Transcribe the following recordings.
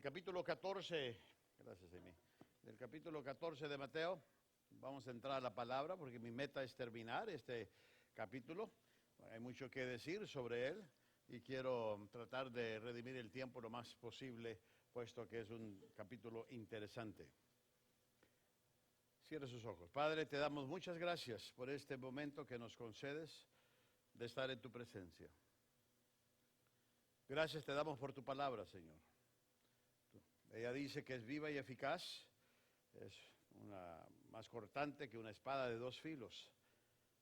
capítulo 14, gracias Amy, del capítulo 14 de Mateo. Vamos a entrar a la palabra porque mi meta es terminar este capítulo. Hay mucho que decir sobre él y quiero tratar de redimir el tiempo lo más posible, puesto que es un capítulo interesante. Cierre sus ojos. Padre, te damos muchas gracias por este momento que nos concedes de estar en tu presencia. Gracias te damos por tu palabra, Señor. Ella dice que es viva y eficaz, es más cortante que una espada de dos filos.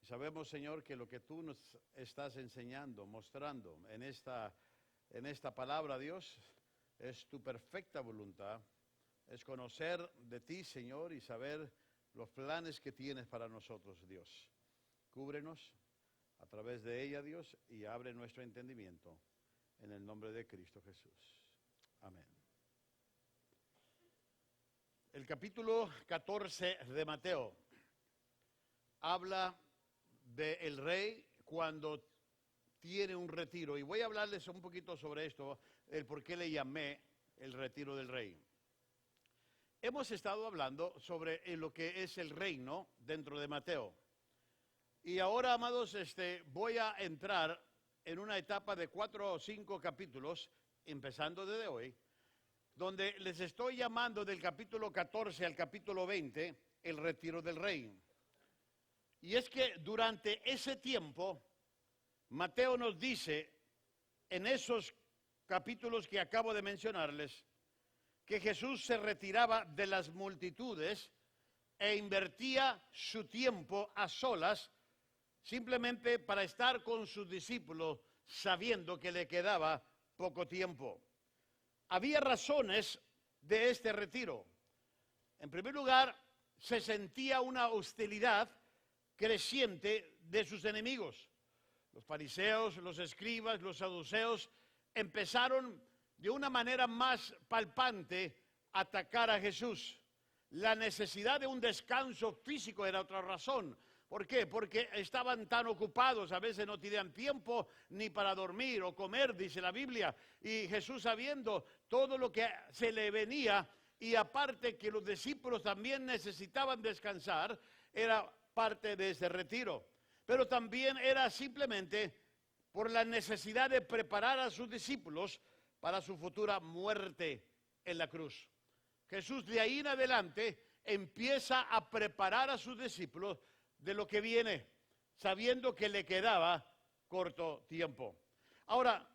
Y sabemos, Señor, que lo que tú nos estás enseñando, mostrando en esta palabra, Dios, es tu perfecta voluntad, es conocer de ti, Señor, y saber los planes que tienes para nosotros, Dios. Cúbrenos a través de ella, Dios, y abre nuestro entendimiento en el nombre de Cristo Jesús. Amén. El capítulo 14 de Mateo habla del rey cuando tiene un retiro. Y voy a hablarles un poquito sobre esto, el por qué le llamé el retiro del rey. Hemos estado hablando sobre lo que es el reino dentro de Mateo. Y ahora, amados, voy a entrar en una etapa de 4 o 5 capítulos, empezando desde hoy, donde les estoy llamando del capítulo 14 al capítulo 20, el retiro del rey. Y es que durante ese tiempo, Mateo nos dice, en esos capítulos que acabo de mencionarles, que Jesús se retiraba de las multitudes e invertía su tiempo a solas, simplemente para estar con sus discípulos, sabiendo que le quedaba poco tiempo. Había razones de este retiro. En primer lugar, se sentía una hostilidad creciente de sus enemigos. Los fariseos, los escribas, los saduceos empezaron de una manera más palpante a atacar a Jesús. La necesidad de un descanso físico era otra razón. ¿Por qué? Porque estaban tan ocupados, a veces no tenían tiempo ni para dormir o comer, dice la Biblia. Y Jesús, sabiendo todo lo que se le venía, y aparte que los discípulos también necesitaban descansar, era parte de ese retiro. Pero también era simplemente por la necesidad de preparar a sus discípulos para su futura muerte en la cruz. Jesús de ahí en adelante empieza a preparar a sus discípulos de lo que viene, sabiendo que le quedaba corto tiempo. Ahora,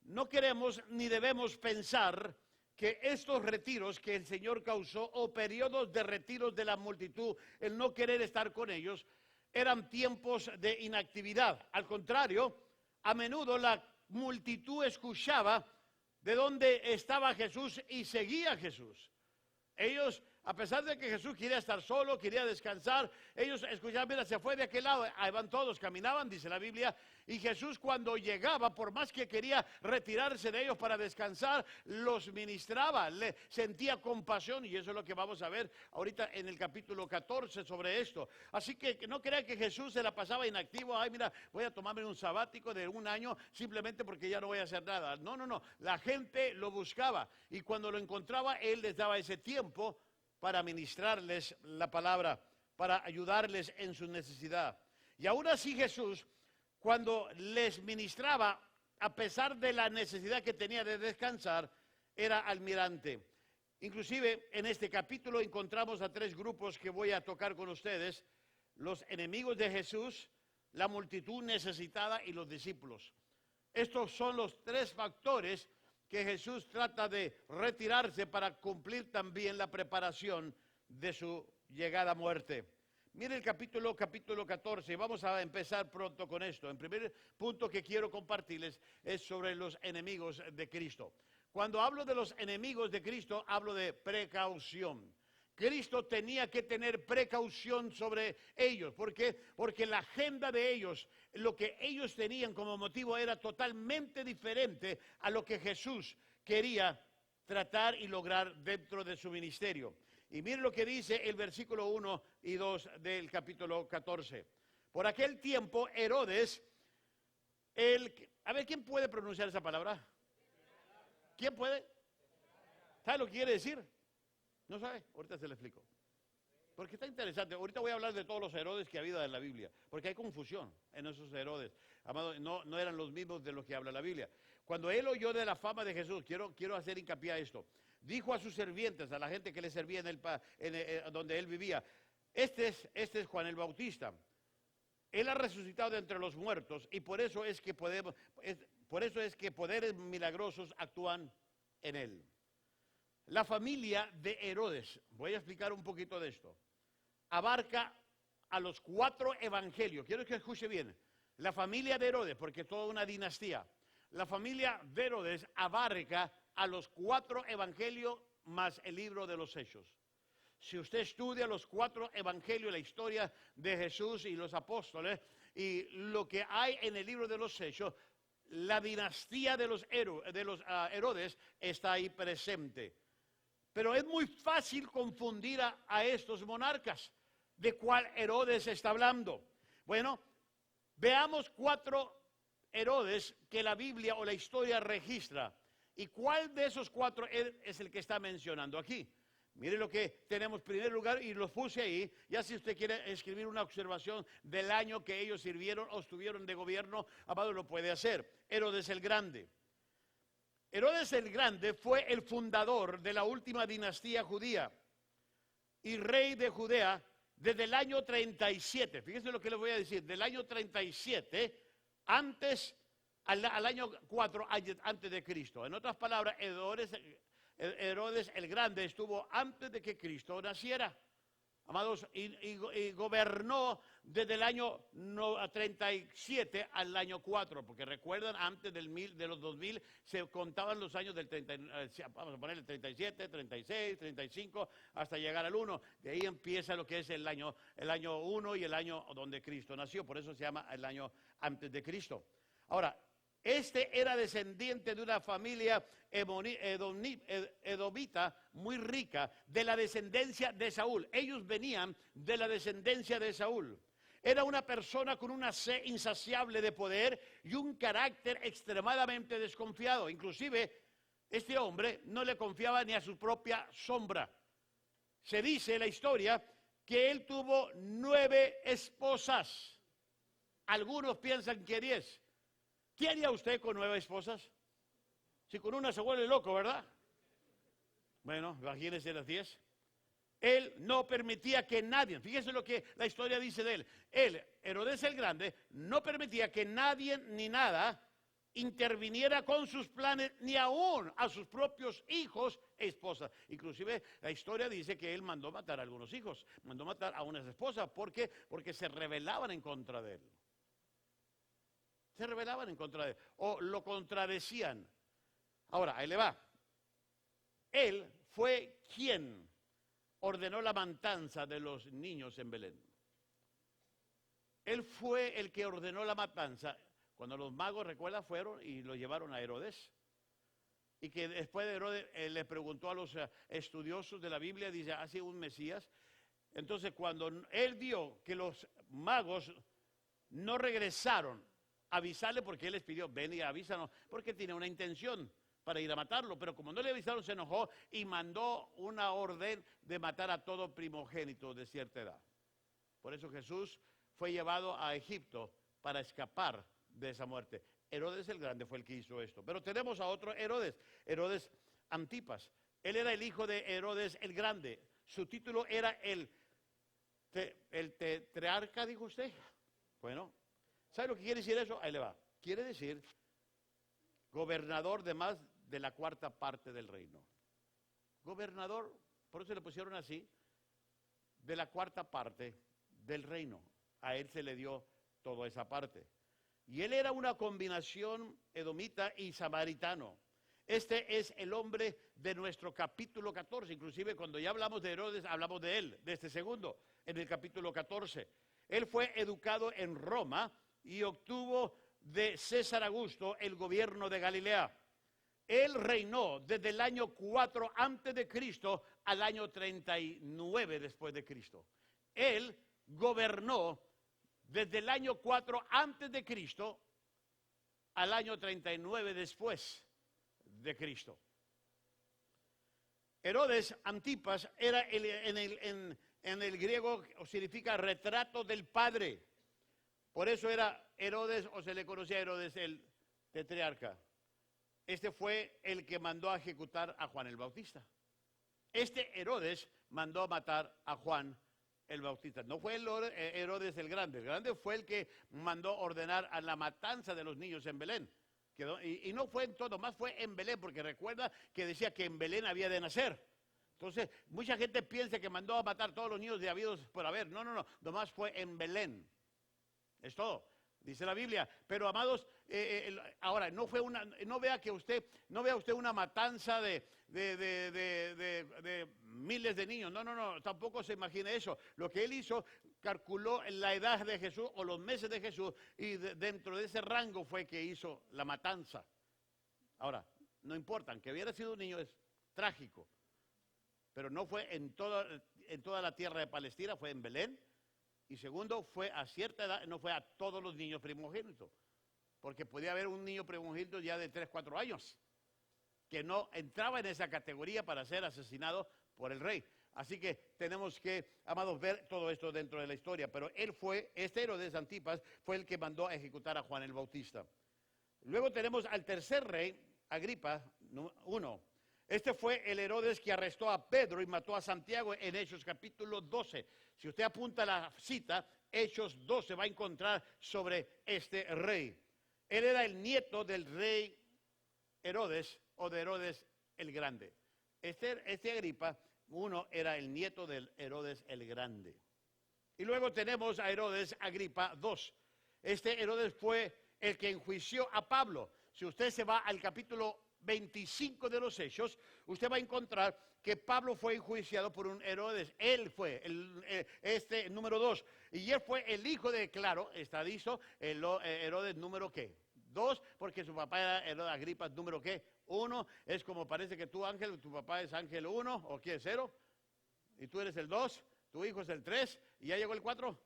no queremos ni debemos pensar que estos retiros que el Señor causó, o periodos de retiros de la multitud, el no querer estar con ellos, eran tiempos de inactividad. Al contrario, a menudo la multitud escuchaba de dónde estaba Jesús y seguía a Jesús. Ellos, a pesar de que Jesús quería estar solo, quería descansar, ellos escuchaban, mira, se fue de aquel lado, ahí van todos, caminaban, dice la Biblia, y Jesús cuando llegaba, por más que quería retirarse de ellos para descansar, los ministraba, le sentía compasión, y eso es lo que vamos a ver ahorita en el capítulo 14 sobre esto. Así que no crean que Jesús se la pasaba inactivo, ay mira, voy a tomarme un sabático de un año simplemente porque ya no voy a hacer nada. No, la gente lo buscaba, y cuando lo encontraba, Él les daba ese tiempo para ministrarles la palabra, para ayudarles en su necesidad. Y aún así Jesús, cuando les ministraba, a pesar de la necesidad que tenía de descansar, era almirante. Inclusive en este capítulo encontramos a 3 grupos que voy a tocar con ustedes: los enemigos de Jesús, la multitud necesitada y los discípulos. Estos son los 3 factores que Jesús trata de retirarse para cumplir también la preparación de su llegada a muerte. Mire el capítulo 14, vamos a empezar pronto con esto. El primer punto que quiero compartirles es sobre los enemigos de Cristo. Cuando hablo de los enemigos de Cristo, hablo de precaución. Cristo tenía que tener precaución sobre ellos. ¿Por qué? Porque la agenda de ellos, lo que ellos tenían como motivo era totalmente diferente a lo que Jesús quería tratar y lograr dentro de su ministerio. Y miren lo que dice el versículo 1 y 2 del capítulo 14. Por aquel tiempo Herodes, a ver, ¿quién puede pronunciar esa palabra? ¿Quién puede? ¿Sabe lo que quiere decir? ¿No sabe? Ahorita se lo explico. Porque está interesante. Ahorita voy a hablar de todos los Herodes que ha habido en la Biblia. Porque hay confusión en esos Herodes. Amado, no eran los mismos de los que habla la Biblia. Cuando él oyó de la fama de Jesús, quiero hacer hincapié a esto. Dijo a sus sirvientes, a la gente que le servía donde él vivía, este es Juan el Bautista. Él ha resucitado de entre los muertos y por eso es que poderes milagrosos actúan en él. La familia de Herodes, voy a explicar un poquito de esto, abarca a los 4 evangelios. Quiero que escuche bien. La familia de Herodes, porque es toda una dinastía. La familia de Herodes abarca a los 4 evangelios más el libro de los Hechos. Si usted estudia los 4 evangelios, la historia de Jesús y los apóstoles, y lo que hay en el libro de los Hechos, la dinastía de los Herodes está ahí presente. Pero es muy fácil confundir a estos monarcas. ¿De cuál Herodes está hablando? Bueno, veamos 4 Herodes que la Biblia o la historia registra. ¿Y cuál de esos 4 es el que está mencionando aquí? Mire lo que tenemos en primer lugar y los puse ahí. Ya si usted quiere escribir una observación del año que ellos sirvieron o estuvieron de gobierno, amado, lo puede hacer. Herodes el Grande. Herodes el Grande fue el fundador de la última dinastía judía y rey de Judea desde el año 37. Fíjense lo que les voy a decir. Del año 37 al año 4 antes de Cristo. En otras palabras, Herodes el Grande estuvo antes de que Cristo naciera. Amados, y gobernó desde el año 37 al año 4, porque recuerdan, antes de los 2000 se contaban los años del 30, vamos a poner el 37, 36, 35, hasta llegar al 1. De ahí empieza lo que es el año 1 y el año donde Cristo nació, por eso se llama el año antes de Cristo. Ahora, este era descendiente de una familia edomita muy rica, de la descendencia de Saúl. Ellos venían de la descendencia de Saúl. Era una persona con una sed insaciable de poder y un carácter extremadamente desconfiado. Inclusive, este hombre no le confiaba ni a su propia sombra. Se dice en la historia que él tuvo 9 esposas. Algunos piensan que 10. ¿Qué haría usted con 9 esposas? Si con una se vuelve loco, ¿verdad? Bueno, imagínense las 10. Él no permitía que nadie, fíjense lo que la historia dice de él. Él, Herodes el Grande, no permitía que nadie ni nada interviniera con sus planes, ni aún a sus propios hijos e esposas. Inclusive la historia dice que él mandó matar a algunos hijos, mandó matar a unas esposas. ¿Por qué? Porque se rebelaban en contra de él. Se rebelaban en contra de él, o lo contradecían. Ahora, ahí le va. Él fue quien ordenó la matanza de los niños en Belén. Él fue el que ordenó la matanza. Cuando los magos, recuerda, fueron y lo llevaron a Herodes. Y que después de Herodes, él le preguntó a los estudiosos de la Biblia, dice, ¿ha sido un Mesías? Entonces, cuando él vio que los magos no regresaron, avisarle, porque él les pidió, ven y avísanos, porque tiene una intención para ir a matarlo, pero como no le avisaron, se enojó y mandó una orden de matar a todo primogénito de cierta edad. Por eso Jesús fue llevado a Egipto para escapar de esa muerte. Herodes el Grande fue el que hizo esto. Pero tenemos a otro Herodes, Herodes Antipas. Él era el hijo de Herodes el Grande. Su título era el tetrarca, dijo usted. Bueno, ¿sabe lo que quiere decir eso? Ahí le va. Quiere decir gobernador de más de la 4ª parte del reino. Gobernador, por eso le pusieron así, de la 4ª parte del reino. A él se le dio toda esa parte. Y él era una combinación edomita y samaritano. Este es el hombre de nuestro capítulo 14. Inclusive cuando ya hablamos de Herodes, hablamos de él, de este segundo, en el capítulo 14. Él fue educado en Roma y obtuvo de César Augusto el gobierno de Galilea. Él reinó desde el año 4 antes de Cristo al año 39 después de Cristo. Él gobernó desde el año 4 antes de Cristo al año 39 después de Cristo. Herodes Antipas era en el griego significa retrato del padre. Por eso era Herodes, o se le conocía a Herodes el tetrarca. Este fue el que mandó a ejecutar a Juan el Bautista. Este Herodes mandó a matar a Juan el Bautista. No fue Herodes el grande fue el que mandó ordenar a la matanza de los niños en Belén. Y no fue en todo, más fue en Belén, porque recuerda que decía que en Belén había de nacer. Entonces, mucha gente piensa que mandó a matar a todos los niños de habidos por haber. No, nomás fue en Belén. Es todo, dice la Biblia. Pero amados, ahora no vea usted una matanza de miles de niños. No, tampoco se imagine eso. Lo que él hizo, calculó la edad de Jesús o los meses de Jesús, y dentro de ese rango fue que hizo la matanza. Ahora, no importa, que hubiera sido un niño es trágico, pero no fue en toda la tierra de Palestina, fue en Belén. Y segundo, fue a cierta edad, no fue a todos los niños primogénitos, porque podía haber un niño primogénito ya de 3, 4 años, que no entraba en esa categoría para ser asesinado por el rey. Así que tenemos que, amados, ver todo esto dentro de la historia. Pero este Herodes Antipas fue el que mandó a ejecutar a Juan el Bautista. Luego tenemos al tercer rey, Agripa I. Este fue el Herodes que arrestó a Pedro y mató a Santiago en Hechos capítulo 12. Si usted apunta la cita, Hechos 12 va a encontrar sobre este rey. Él era el nieto del rey Herodes o de Herodes el Grande. Este Agripa I era el nieto del Herodes el Grande. Y luego tenemos a Herodes Agripa II. Este Herodes fue el que enjuició a Pablo. Si usted se va al capítulo 25 de los Hechos, usted va a encontrar que Pablo fue enjuiciado por un Herodes. Él fue este número 2. Y él fue el hijo de, claro, está dicho, el Herodes número ¿qué? 2, porque su papá era Herodes Agripa número ¿qué? 1. Es como parece que tú, Ángel, tu papá es Ángel 1, o ¿qué es 0? Y tú eres el 2, tu hijo es el 3, y ya llegó el 4.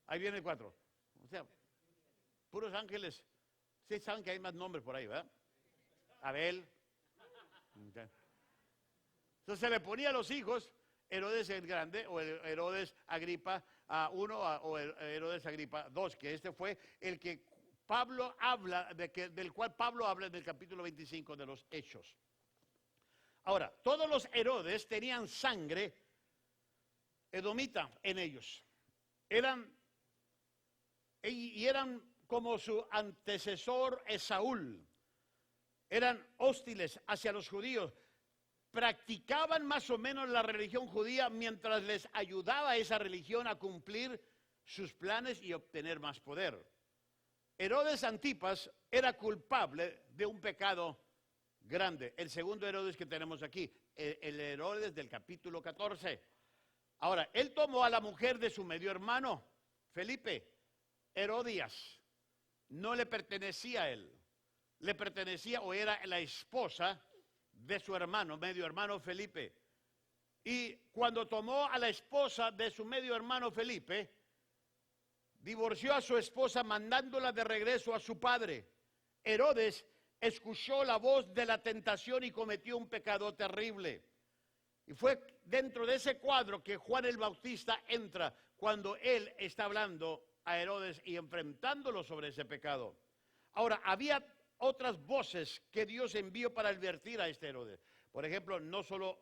Ahí viene el 4. O sea, puros ángeles. Sí saben que hay más nombres por ahí, ¿verdad? Abel. Okay. Entonces se le ponía a los hijos Herodes el Grande o Herodes Agripa I o Herodes Agripa II, que este fue el que Pablo habla, del cual Pablo habla en el capítulo 25 de los Hechos. Ahora, todos los Herodes tenían sangre edomita en ellos. Eran como su antecesor Esaúl. Eran hostiles hacia los judíos, practicaban más o menos la religión judía mientras les ayudaba esa religión a cumplir sus planes y obtener más poder. Herodes Antipas era culpable de un pecado grande, el segundo Herodes que tenemos aquí, el Herodes del capítulo 14. Ahora, él tomó a la mujer de su medio hermano, Felipe, Herodías, no le pertenecía a él. Le pertenecía o era la esposa de su hermano, medio hermano Felipe. Y cuando tomó a la esposa de su medio hermano Felipe, divorció a su esposa mandándola de regreso a su padre. Herodes escuchó la voz de la tentación y cometió un pecado terrible. Y fue dentro de ese cuadro que Juan el Bautista entra cuando él está hablando a Herodes y enfrentándolo sobre ese pecado. Ahora, había otras voces que Dios envió para advertir a este Herodes. Por ejemplo, no solo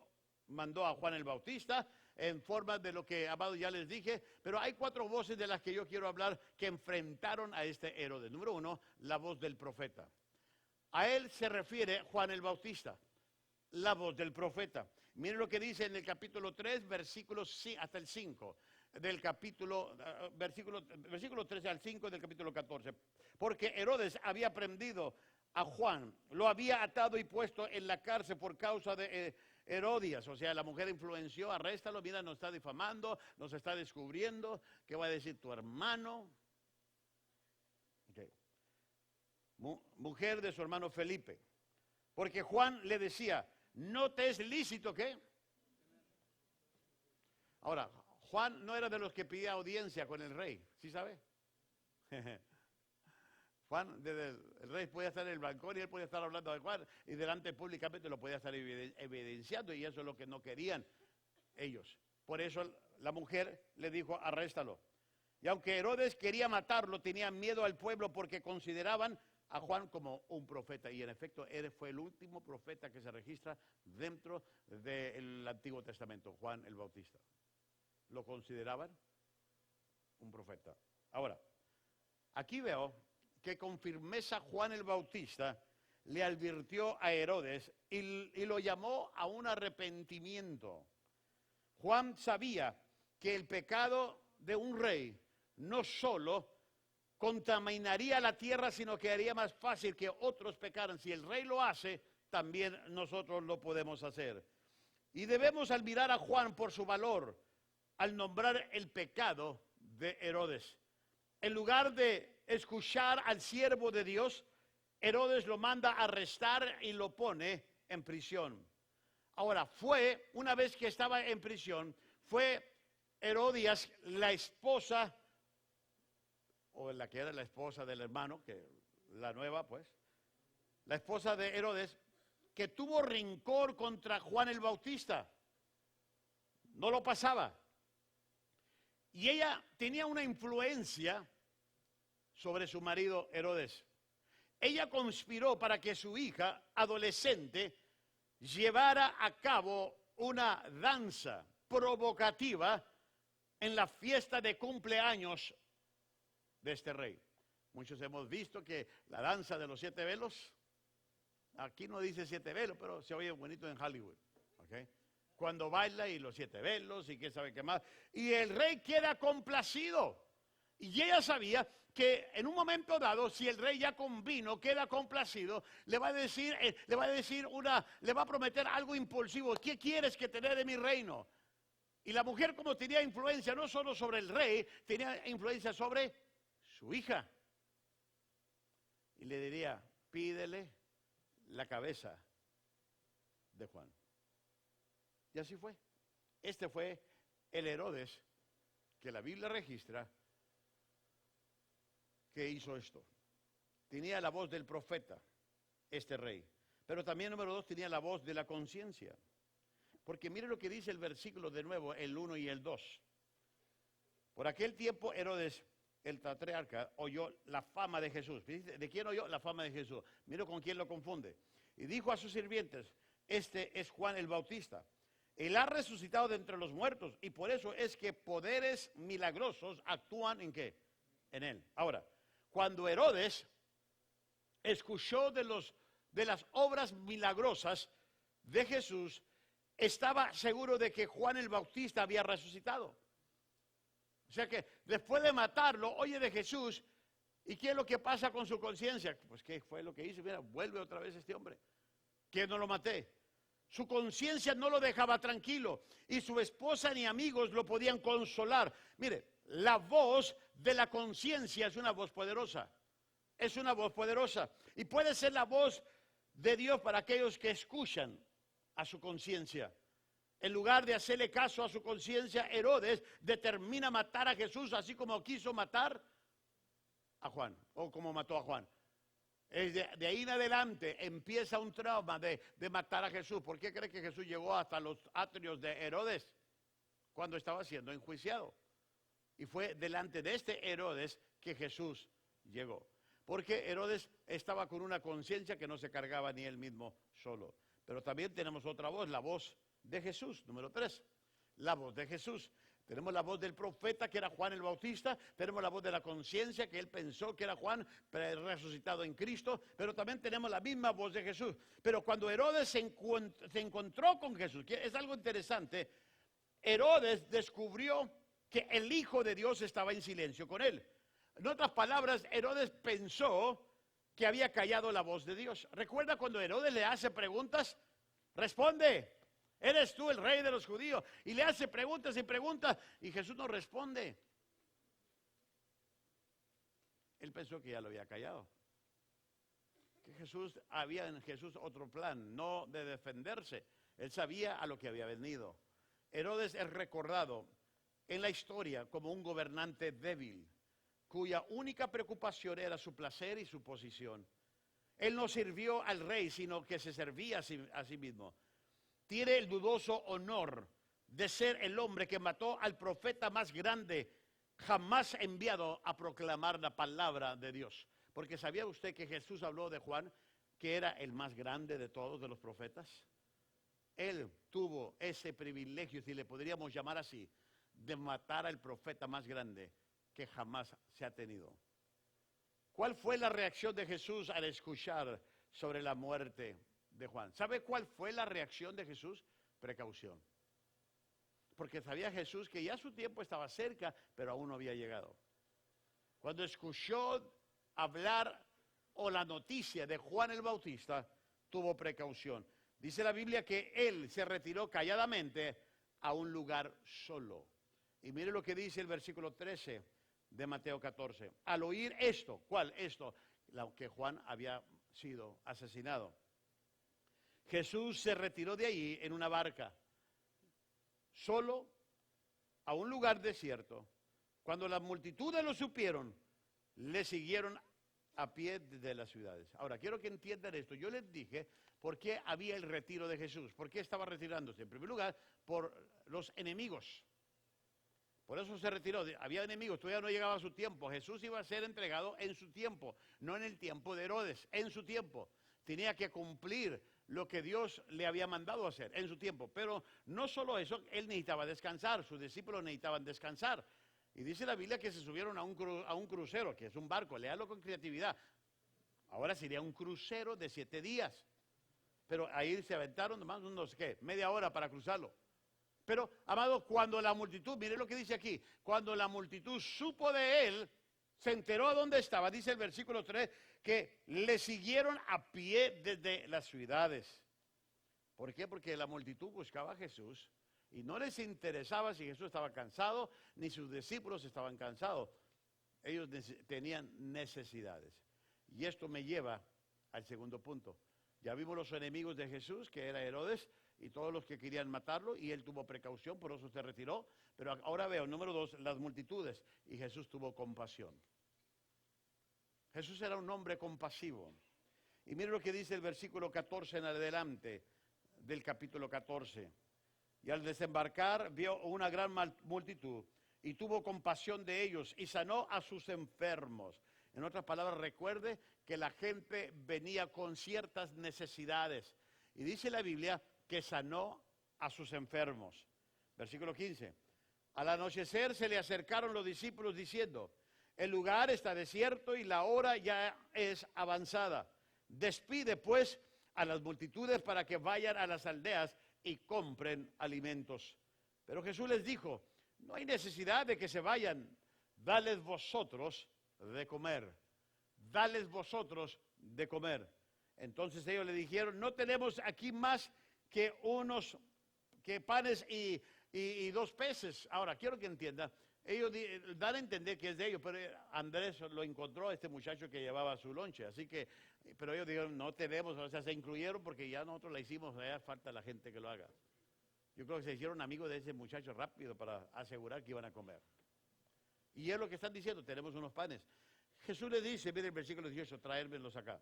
mandó a Juan el Bautista en forma de lo que, amado, ya les dije, pero hay 4 voces de las que yo quiero hablar que enfrentaron a este Herodes. Número 1, la voz del profeta. A él se refiere Juan el Bautista, la voz del profeta. Miren lo que dice en el capítulo 3, versículos hasta el 5. Del capítulo, versículo 13 al 5 del capítulo 14. Porque Herodes había prendido a Juan, lo había atado y puesto en la cárcel por causa de Herodías. O sea, la mujer influenció, arréstalo, mira, nos está difamando, nos está descubriendo. ¿Qué va a decir tu hermano? Okay. Mujer de su hermano Felipe. Porque Juan le decía, no te es lícito, ¿qué? Ahora, Juan no era de los que pedía audiencia con el rey, ¿sí sabe? Juan, desde el rey podía estar en el balcón y él podía estar hablando de Juan y delante públicamente lo podía estar evidenciando y eso es lo que no querían ellos. Por eso la mujer le dijo, arréstalo. Y aunque Herodes quería matarlo, tenían miedo al pueblo porque consideraban a Juan como un profeta. Y en efecto, él fue el último profeta que se registra dentro del Antiguo Testamento, Juan el Bautista. Lo consideraban un profeta. Ahora, aquí veo que con firmeza Juan el Bautista le advirtió a Herodes y lo llamó a un arrepentimiento. Juan sabía que el pecado de un rey no solo contaminaría la tierra, sino que haría más fácil que otros pecaran. Si el rey lo hace, también nosotros lo podemos hacer. Y debemos admirar a Juan por su valor al nombrar el pecado de Herodes. En lugar de escuchar al siervo de Dios, Herodes lo manda a arrestar y lo pone en prisión. Ahora, una vez que estaba en prisión, fue Herodías, la esposa, o la que era la esposa del hermano, que la nueva pues, la esposa de Herodes, que tuvo rencor contra Juan el Bautista. No lo pasaba. Y ella tenía una influencia sobre su marido Herodes. Ella conspiró para que su hija adolescente llevara a cabo una danza provocativa en la fiesta de cumpleaños de este rey. Muchos hemos visto que la danza de los 7 velos, aquí no dice 7 velos, pero se oye bonito en Hollywood, ¿okay? Cuando baila y los 7 velos y qué sabe qué más, y el rey queda complacido. Y ella sabía que en un momento dado, si el rey ya con vino queda complacido, le va a prometer algo impulsivo. ¿Qué quieres que te dé de mi reino? Y la mujer, como tenía influencia no solo sobre el rey, tenía influencia sobre su hija. Y le diría, pídele la cabeza de Juan. Y así fue. Este fue el Herodes que la Biblia registra que hizo esto. Tenía la voz del profeta, este rey. Pero también, número 2, tenía la voz de la conciencia. Porque mire lo que dice el versículo de nuevo, el 1 y el 2. Por aquel tiempo Herodes, el patriarca, oyó la fama de Jesús. ¿De quién oyó? La fama de Jesús. Mire con quién lo confunde. Y dijo a sus sirvientes, este es Juan el Bautista. Él ha resucitado de entre los muertos y por eso es que poderes milagrosos actúan ¿en qué? En él. Ahora, cuando Herodes escuchó de las obras milagrosas de Jesús, estaba seguro de que Juan el Bautista había resucitado. O sea que después de matarlo, oye de Jesús, ¿y qué es lo que pasa con su conciencia? Pues ¿qué fue lo que hizo? Mira, vuelve otra vez este hombre, que no lo maté. Su conciencia no lo dejaba tranquilo y su esposa ni amigos lo podían consolar. Mire, la voz de la conciencia es una voz poderosa. Es una voz poderosa y puede ser la voz de Dios para aquellos que escuchan a su conciencia. En lugar de hacerle caso a su conciencia, Herodes determina matar a Jesús así como quiso matar a Juan o como mató a Juan. De ahí en adelante empieza un trauma de matar a Jesús. ¿Por qué cree que Jesús llegó hasta los atrios de Herodes cuando estaba siendo enjuiciado? Y fue delante de este Herodes que Jesús llegó. Porque Herodes estaba con una conciencia que no se cargaba ni él mismo solo. Pero también tenemos otra voz, la voz de Jesús, número 3. La voz de Jesús. Tenemos la voz del profeta, que era Juan el Bautista. Tenemos la voz de la conciencia, que él pensó que era Juan, resucitado en Cristo. Pero también tenemos la misma voz de Jesús. Pero cuando Herodes se encontró con Jesús, que es algo interesante, Herodes descubrió que el Hijo de Dios estaba en silencio con él. En otras palabras, Herodes pensó que había callado la voz de Dios. ¿Recuerda cuando Herodes le hace preguntas? Responde. ¿Eres tú el rey de los judíos? Y le hace preguntas y preguntas y Jesús no responde. Él pensó que ya lo había callado. Que había en Jesús otro plan, no de defenderse. Él sabía a lo que había venido. Herodes es recordado en la historia como un gobernante débil, cuya única preocupación era su placer y su posición. Él no sirvió al rey, sino que se servía a sí mismo. Tiene el dudoso honor de ser el hombre que mató al profeta más grande jamás enviado a proclamar la palabra de Dios. Porque ¿sabía usted que Jesús habló de Juan, que era el más grande de todos de los profetas? Él tuvo ese privilegio, si le podríamos llamar así, de matar al profeta más grande que jamás se ha tenido. ¿Cuál fue la reacción de Jesús al escuchar sobre la muerte de Juan? ¿Sabe cuál fue la reacción de Jesús? Precaución. Porque sabía Jesús que ya su tiempo estaba cerca, pero aún no había llegado. Cuando escuchó hablar o la noticia de Juan el Bautista, tuvo precaución. Dice la Biblia que él se retiró calladamente a un lugar solo. Y mire lo que dice el versículo 13 de Mateo 14. Al oír esto, ¿cuál? Esto, que Juan había sido asesinado. Jesús se retiró de allí en una barca, solo, a un lugar desierto. Cuando las multitudes lo supieron, le siguieron a pie de las ciudades. Ahora, quiero que entiendan esto. Yo les dije por qué había el retiro de Jesús. ¿Por qué estaba retirándose? En primer lugar, por los enemigos. Por eso se retiró. Había enemigos, todavía no llegaba su tiempo. Jesús iba a ser entregado en su tiempo, no en el tiempo de Herodes, en su tiempo. Tenía que cumplir lo que Dios le había mandado hacer en su tiempo. Pero no solo eso, él necesitaba descansar, sus discípulos necesitaban descansar. Y dice la Biblia que se subieron a un crucero, que es un barco, léalo con creatividad. Ahora sería un crucero de 7 días. Pero ahí se aventaron nomás unos, ¿qué? Media hora para cruzarlo. Pero, amado, cuando la multitud, mire lo que dice aquí, cuando la multitud supo de él, se enteró a dónde estaba, dice el versículo 3, que le siguieron a pie desde las ciudades. ¿Por qué? Porque la multitud buscaba a Jesús y no les interesaba si Jesús estaba cansado, ni sus discípulos estaban cansados. Ellos tenían necesidades. Y esto me lleva al segundo punto. Ya vimos los enemigos de Jesús, que era Herodes, y todos los que querían matarlo, y él tuvo precaución, por eso se retiró. Pero ahora veo, número 2, las multitudes, y Jesús tuvo compasión. Jesús era un hombre compasivo. Y mire lo que dice el versículo 14 en adelante del capítulo 14. Y al desembarcar vio una gran multitud, y tuvo compasión de ellos, y sanó a sus enfermos. En otras palabras, recuerde que la gente venía con ciertas necesidades. Y dice la Biblia que sanó a sus enfermos. Versículo 15. Al anochecer se le acercaron los discípulos diciendo, el lugar está desierto y la hora ya es avanzada. Despide pues a las multitudes para que vayan a las aldeas y compren alimentos. Pero Jesús les dijo, no hay necesidad de que se vayan, dales vosotros de comer. Dales vosotros de comer. Entonces ellos le dijeron, no tenemos aquí más que panes y 2 peces. Ahora, quiero que entiendan, ellos dan a entender que es de ellos, pero Andrés lo encontró, este muchacho que llevaba su lonche, así que, pero ellos dijeron, no tenemos, o sea, se incluyeron porque ya nosotros la hicimos, ya falta la gente que lo haga. Yo creo que se hicieron amigos de ese muchacho rápido para asegurar que iban a comer. Y es lo que están diciendo, tenemos unos panes. Jesús le dice, mire el versículo 18, traérmelos acá.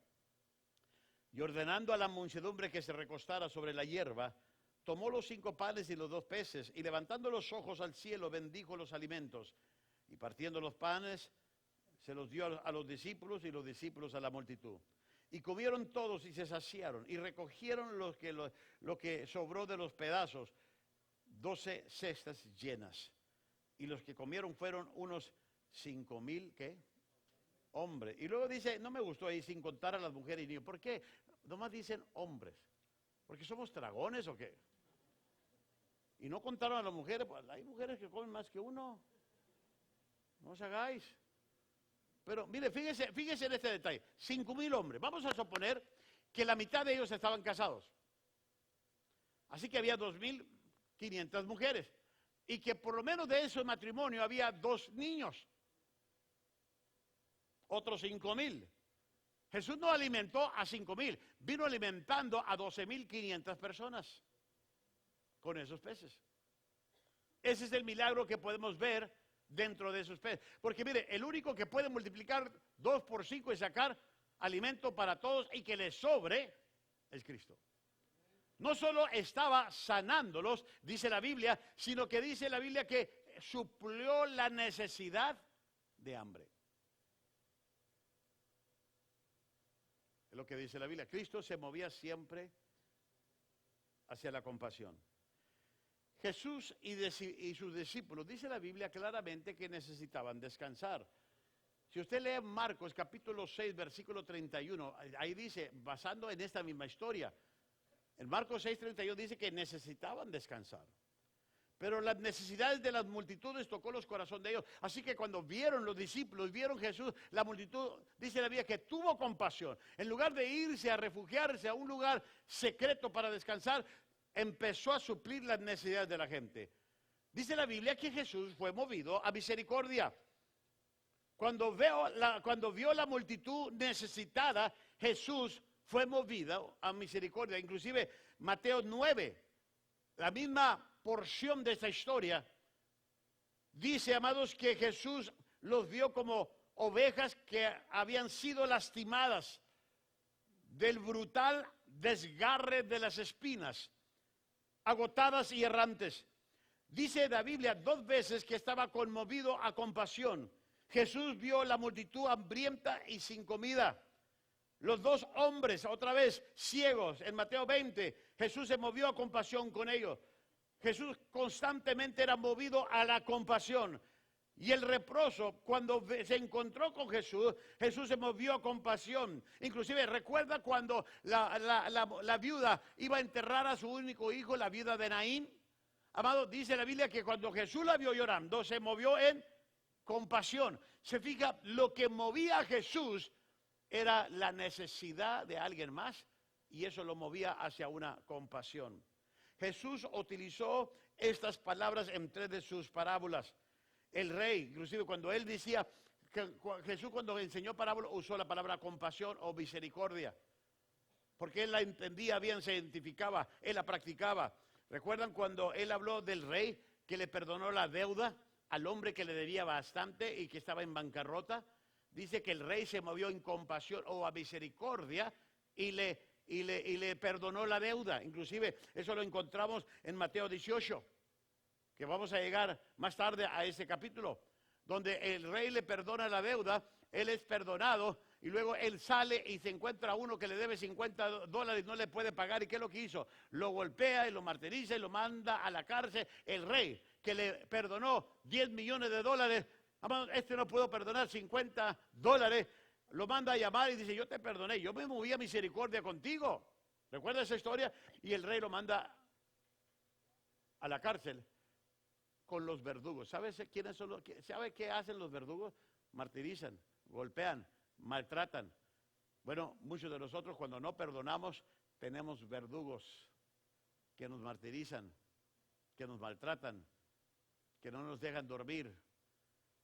Y ordenando a la muchedumbre que se recostara sobre la hierba, tomó los 5 panes y los 2 peces, y levantando los ojos al cielo, bendijo los alimentos. Y partiendo los panes, se los dio a los discípulos, y los discípulos a la multitud. Y comieron todos y se saciaron, y recogieron lo que sobró de los pedazos, 12 cestas llenas. Y los que comieron fueron unos 5,000, ¿qué? Hombres. Y luego dice, no me gustó ahí, sin contar a las mujeres y niños. ¿Por qué? Nomás dicen hombres. ¿Porque somos dragones o qué? Y no contaron a las mujeres, pues hay mujeres que comen más que uno. No os hagáis. Pero mire, fíjese en este detalle. 5,000 hombres. Vamos a suponer que la mitad de ellos estaban casados. Así que había 2,500 mujeres. Y que por lo menos de ese matrimonio había 2 niños. Otros 5,000. Jesús no alimentó a 5,000, vino alimentando a 12,500 personas con esos peces. Ese es el milagro que podemos ver dentro de sus peces. Porque mire, el único que puede multiplicar 2 por 5 y sacar alimento para todos y que les sobre es Cristo. No solo estaba sanándolos, dice la Biblia, sino que dice la Biblia que suplió la necesidad de hambre. Es lo que dice la Biblia. Cristo se movía siempre hacia la compasión. Jesús y sus discípulos, dice la Biblia claramente que necesitaban descansar. Si usted lee Marcos capítulo 6, versículo 31, ahí dice, basando en esta misma historia, en Marcos 6, 31 dice que necesitaban descansar. Pero las necesidades de las multitudes tocó los corazones de ellos. Así que cuando vieron los discípulos, vieron Jesús, la multitud, dice la Biblia, que tuvo compasión. En lugar de irse a refugiarse a un lugar secreto para descansar, empezó a suplir las necesidades de la gente. Dice la Biblia que Jesús fue movido a misericordia. Cuando vio la multitud necesitada, Jesús fue movido a misericordia. Inclusive Mateo 9, la misma porción de esta historia, dice, amados, que Jesús los vio como ovejas que habían sido lastimadas del brutal desgarre de las espinas, agotadas y errantes. Dice la Biblia 2 veces que estaba conmovido a compasión. Jesús vio la multitud hambrienta y sin comida. Los 2 hombres, otra vez, ciegos, en Mateo 20, Jesús se movió a compasión con ellos. Jesús constantemente era movido a la compasión. Y el leproso, cuando se encontró con Jesús, Jesús se movió a compasión. Inclusive, recuerda cuando la viuda iba a enterrar a su único hijo, la viuda de Naín. Amado, dice la Biblia que cuando Jesús la vio llorando, se movió en compasión. Se fija, lo que movía a Jesús era la necesidad de alguien más, y eso lo movía hacia una compasión. Jesús utilizó estas palabras en 3 de sus parábolas. El rey, inclusive cuando él decía, Jesús cuando enseñó parábolas usó la palabra compasión o misericordia, porque él la entendía bien, se identificaba, él la practicaba. ¿Recuerdan cuando él habló del rey que le perdonó la deuda al hombre que le debía bastante y que estaba en bancarrota? Dice que el rey se movió en compasión o a misericordia y le perdonó la deuda. Inclusive eso lo encontramos en Mateo 18, que vamos a llegar más tarde a ese capítulo, donde el rey le perdona la deuda, él es perdonado, y luego él sale y se encuentra a uno que le debe $50, no le puede pagar. ¿Y qué es lo que hizo? Lo golpea y lo martiriza y lo manda a la cárcel. El rey que le perdonó $10 millones, este no puedo perdonar $50, lo manda a llamar y dice, yo te perdoné, yo me moví a misericordia contigo. ¿Recuerda esa historia? Y el rey lo manda a la cárcel con los verdugos. ¿Sabe qué hacen los verdugos? Martirizan, golpean, maltratan. Bueno, muchos de nosotros cuando no perdonamos tenemos verdugos que nos martirizan, que nos maltratan, que no nos dejan dormir.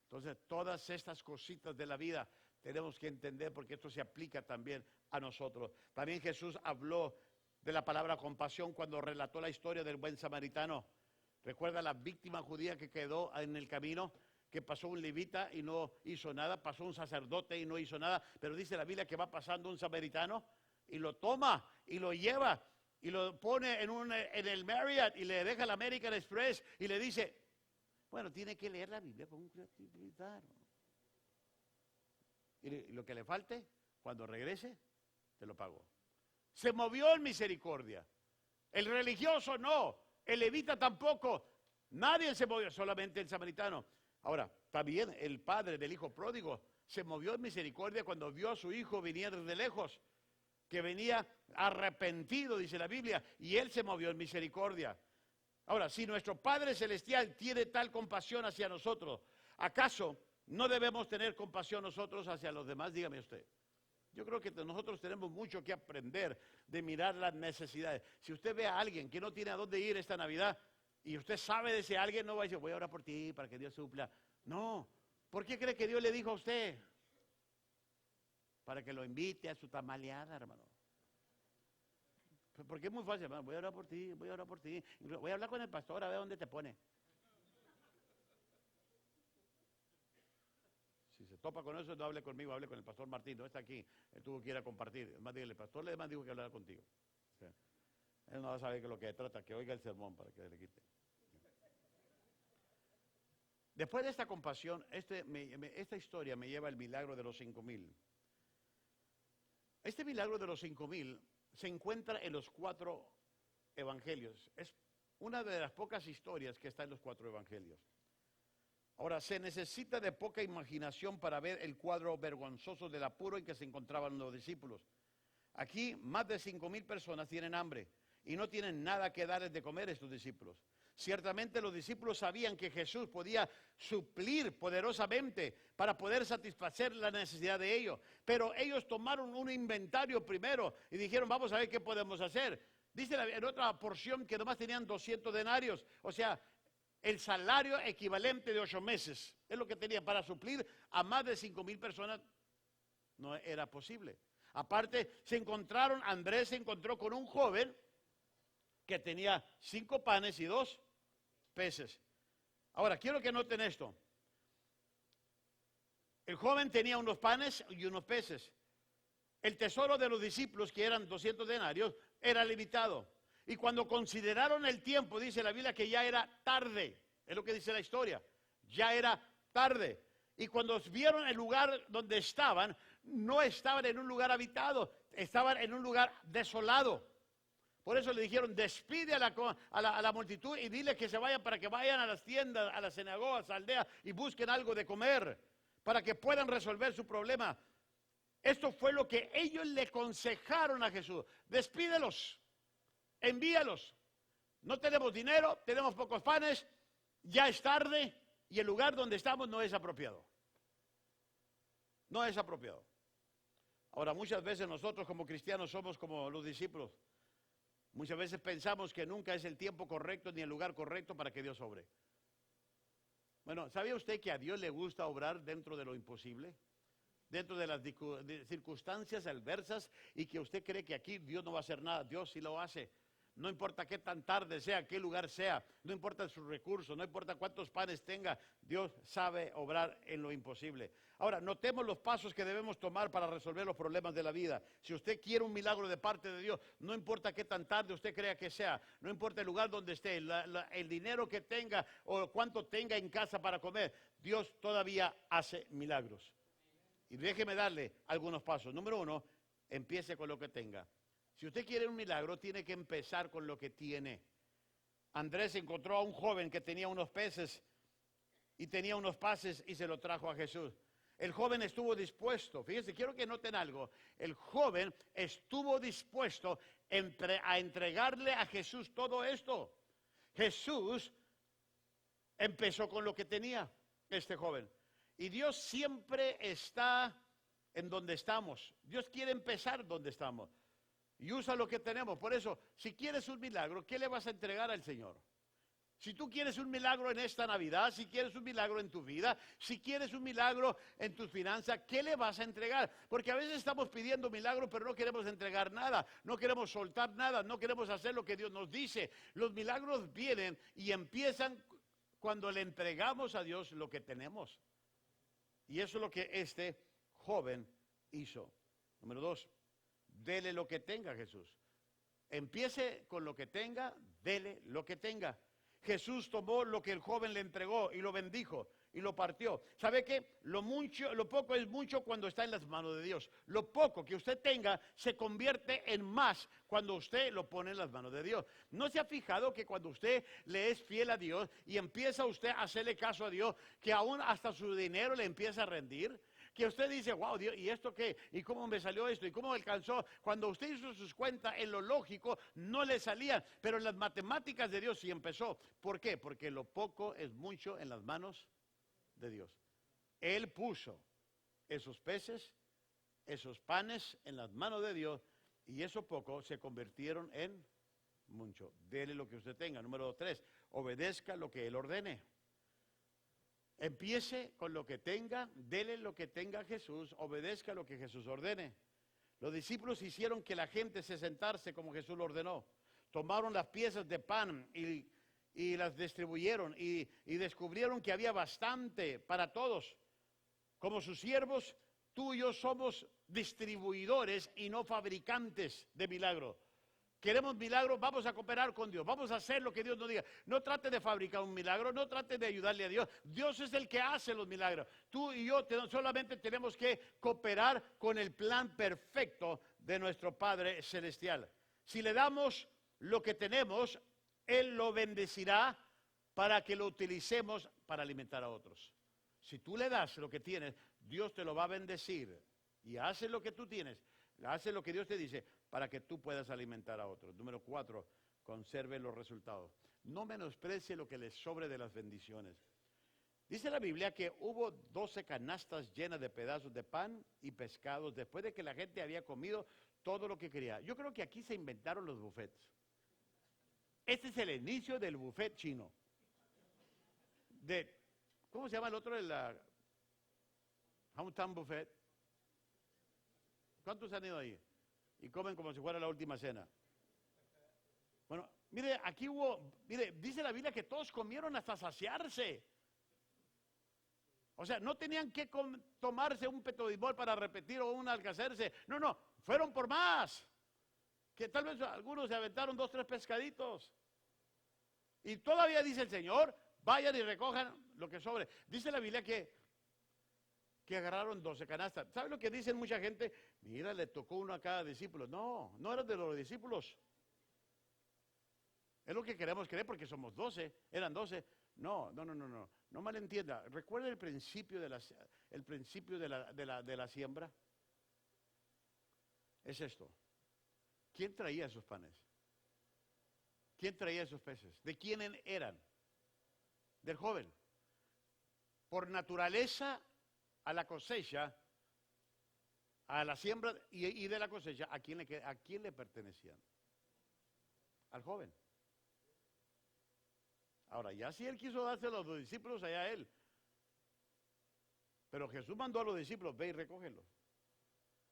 Entonces, todas estas cositas de la vida tenemos que entender, porque esto se aplica también a nosotros. También Jesús habló de la palabra compasión cuando relató la historia del buen samaritano. ¿Recuerda la víctima judía que quedó en el camino? Que pasó un levita y no hizo nada, pasó un sacerdote y no hizo nada, pero dice la Biblia que va pasando un samaritano y lo toma y lo lleva y lo pone en el Marriott y le deja el American Express y le dice, bueno, tiene que leer la Biblia con creatividad. Y lo que le falte, cuando regrese, te lo pago. Se movió en misericordia. El religioso no, el levita tampoco. Nadie se movió, solamente el samaritano. Ahora, también el padre del hijo pródigo se movió en misericordia cuando vio a su hijo venir desde lejos, que venía arrepentido, dice la Biblia, y él se movió en misericordia. Ahora, si nuestro Padre Celestial tiene tal compasión hacia nosotros, ¿acaso no debemos tener compasión nosotros hacia los demás? Dígame usted. Yo creo que nosotros tenemos mucho que aprender de mirar las necesidades. Si usted ve a alguien que no tiene a dónde ir esta Navidad, y usted sabe de ese alguien, no va a decir, voy a orar por ti para que Dios supla. No. ¿Por qué cree que Dios le dijo a usted? Para que lo invite a su tamaleada, hermano. Porque es muy fácil, hermano. Voy a orar por ti, voy a orar por ti. Voy a hablar con el pastor a ver dónde te pone. topa con eso, no hable conmigo, hable con el pastor Martín, no está aquí, él tuvo que ir a compartir. Además, dígale, el pastor le dijo que hablara contigo. O sea, él no va a saber que lo que trata, que oiga el sermón para que le quite. Después de esta compasión, esta historia me lleva al milagro de los 5,000. Este milagro de los 5,000 se encuentra en los 4 evangelios. Es una de las pocas historias que está en los 4 evangelios. Ahora, se necesita de poca imaginación para ver el cuadro vergonzoso del apuro en que se encontraban los discípulos. Aquí, más de 5,000 personas tienen hambre y no tienen nada que darles de comer a estos discípulos. Ciertamente los discípulos sabían que Jesús podía suplir poderosamente para poder satisfacer la necesidad de ellos. Pero ellos tomaron un inventario primero y dijeron, vamos a ver qué podemos hacer. Dice en otra porción que nomás tenían 200 denarios, o sea, el salario equivalente de 8 meses. Es lo que tenía para suplir a más de 5,000 personas. No era posible. Aparte, Andrés se encontró con un joven que tenía 5 panes y 2 peces. Ahora, quiero que noten esto. El joven tenía unos panes y unos peces. El tesoro de los discípulos, que eran 200 denarios, era limitado. Y cuando consideraron el tiempo, dice la Biblia que ya era tarde. Es lo que dice la historia. Ya era tarde. Y cuando vieron el lugar donde estaban, no estaban en un lugar habitado, estaban en un lugar desolado. Por eso le dijeron, despide a la multitud y dile que se vayan para que vayan a las tiendas, a las sinagogas, a aldeas y busquen algo de comer para que puedan resolver su problema. Esto fue lo que ellos le aconsejaron a Jesús. Despídelos, envíalos. No tenemos dinero, tenemos pocos panes, ya es tarde y el lugar donde estamos no es apropiado. No es apropiado. Ahora, muchas veces nosotros como cristianos somos como los discípulos. Muchas veces pensamos que nunca es el tiempo correcto ni el lugar correcto para que Dios obre. Bueno, ¿sabía usted que a Dios le gusta obrar dentro de lo imposible? Dentro de las circunstancias adversas y que usted cree que aquí Dios no va a hacer nada. Dios sí lo hace. No importa qué tan tarde sea, qué lugar sea, no importa sus recursos, no importa cuántos panes tenga, Dios sabe obrar en lo imposible. Ahora, notemos los pasos que debemos tomar para resolver los problemas de la vida. Si usted quiere un milagro de parte de Dios, no importa qué tan tarde usted crea que sea, no importa el lugar donde esté, el dinero que tenga o cuánto tenga en casa para comer, Dios todavía hace milagros. Y déjeme darle algunos pasos. Número 1, empiece con lo que tenga. Si usted quiere un milagro, tiene que empezar con lo que tiene. Andrés encontró a un joven que tenía unos peces y tenía unos paces y se lo trajo a Jesús. El joven estuvo dispuesto, fíjense, quiero que noten algo. El joven estuvo dispuesto a entregarle a Jesús todo esto. Jesús empezó con lo que tenía este joven. Y Dios siempre está en donde estamos. Dios quiere empezar donde estamos. Y usa lo que tenemos. Por eso, si quieres un milagro, ¿qué le vas a entregar al Señor? Si tú quieres un milagro en esta Navidad, si quieres un milagro en tu vida, si quieres un milagro en tus finanzas, ¿qué le vas a entregar? Porque a veces estamos pidiendo milagros, pero no queremos entregar nada, no queremos soltar nada, no queremos hacer lo que Dios nos dice. Los milagros vienen y empiezan cuando le entregamos a Dios lo que tenemos. Y eso es lo que este joven hizo. Número 2. Dele lo que tenga, Jesús. Empiece con lo que tenga, dele lo que tenga. Jesús tomó lo que el joven le entregó y lo bendijo y lo partió. ¿Sabe qué? Lo poco es mucho cuando está en las manos de Dios. Lo poco que usted tenga se convierte en más cuando usted lo pone en las manos de Dios. ¿No se ha fijado que cuando usted le es fiel a Dios y empieza usted a hacerle caso a Dios, que aún hasta su dinero le empieza a rendir? Que usted dice, wow, Dios, ¿y esto qué? ¿Y cómo me salió esto? ¿Y cómo me alcanzó? Cuando usted hizo sus cuentas, en lo lógico no le salían, pero en las matemáticas de Dios sí empezó. ¿Por qué? Porque lo poco es mucho en las manos de Dios. Él puso esos peces, esos panes en las manos de Dios y eso poco se convirtieron en mucho. Dele lo que usted tenga. Número 3, obedezca lo que Él ordene. Empiece con lo que tenga, dele lo que tenga Jesús, obedezca lo que Jesús ordene. Los discípulos hicieron que la gente se sentase como Jesús lo ordenó. Tomaron las piezas de pan y las distribuyeron y descubrieron que había bastante para todos. Como sus siervos, tú y yo somos distribuidores y no fabricantes de milagros. Queremos milagros, vamos a cooperar con Dios, vamos a hacer lo que Dios nos diga. No trate de fabricar un milagro, no trate de ayudarle a Dios. Dios es el que hace los milagros. Tú y yo solamente tenemos que cooperar con el plan perfecto de nuestro Padre Celestial. Si le damos lo que tenemos, Él lo bendecirá para que lo utilicemos para alimentar a otros. Si tú le das lo que tienes, Dios te lo va a bendecir. Y hace lo que tú tienes, hace lo que Dios te dice para que tú puedas alimentar a otros. Número 4, conserve los resultados. No menosprecie lo que le sobre de las bendiciones. Dice la Biblia que hubo 12 canastas llenas de pedazos de pan y pescados después de que la gente había comido todo lo que quería. Yo creo que aquí se inventaron los buffets. Este es el inicio del buffet chino. ¿Cómo se llama el otro? El Hometown Buffet. ¿Cuántos han ido ahí? Y comen como si fuera la última cena. Bueno, mire, dice la Biblia que todos comieron hasta saciarse. O sea, no tenían que tomarse un petodibol para repetir o un alcacerse. No, fueron por más. Que tal vez algunos se aventaron 2, 3 pescaditos. Y todavía dice el Señor, vayan y recojan lo que sobre. Dice la Biblia que agarraron 12 canastas. ¿Sabe lo que dicen mucha gente? Mira, le tocó uno a cada discípulo. No eran de los discípulos. Es lo que queremos creer porque somos 12, eran 12. No malentienda. ¿Recuerda el principio de la siembra? Es esto. ¿Quién traía esos panes? ¿Quién traía esos peces? ¿De quién eran? Del joven. Por naturaleza, a la cosecha, a la siembra y de la cosecha, ¿a quién le pertenecían? Al joven. Ahora, ya si él quiso dárselo a los discípulos, allá él. Pero Jesús mandó a los discípulos, ve y recógelo.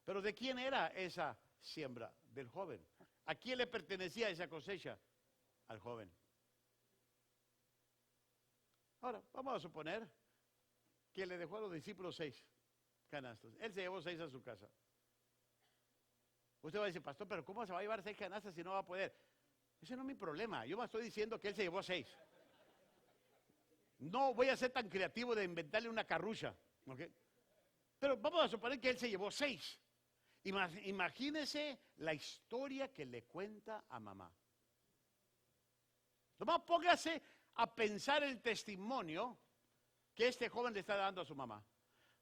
Pero ¿de quién era esa siembra? Del joven. ¿A quién le pertenecía esa cosecha? Al joven. Ahora, vamos a suponer que le dejó a los discípulos 6 canastas. Él se llevó 6 a su casa. Usted va a decir, pastor, pero ¿cómo se va a llevar 6 canastas si no va a poder? Ese no es mi problema. Yo me estoy diciendo que él se llevó 6. No voy a ser tan creativo de inventarle una carrucha. ¿Okay? Pero vamos a suponer que él se llevó 6. Imagínese la historia que le cuenta a mamá. Nomás póngase a pensar el testimonio que este joven le está dando a su mamá.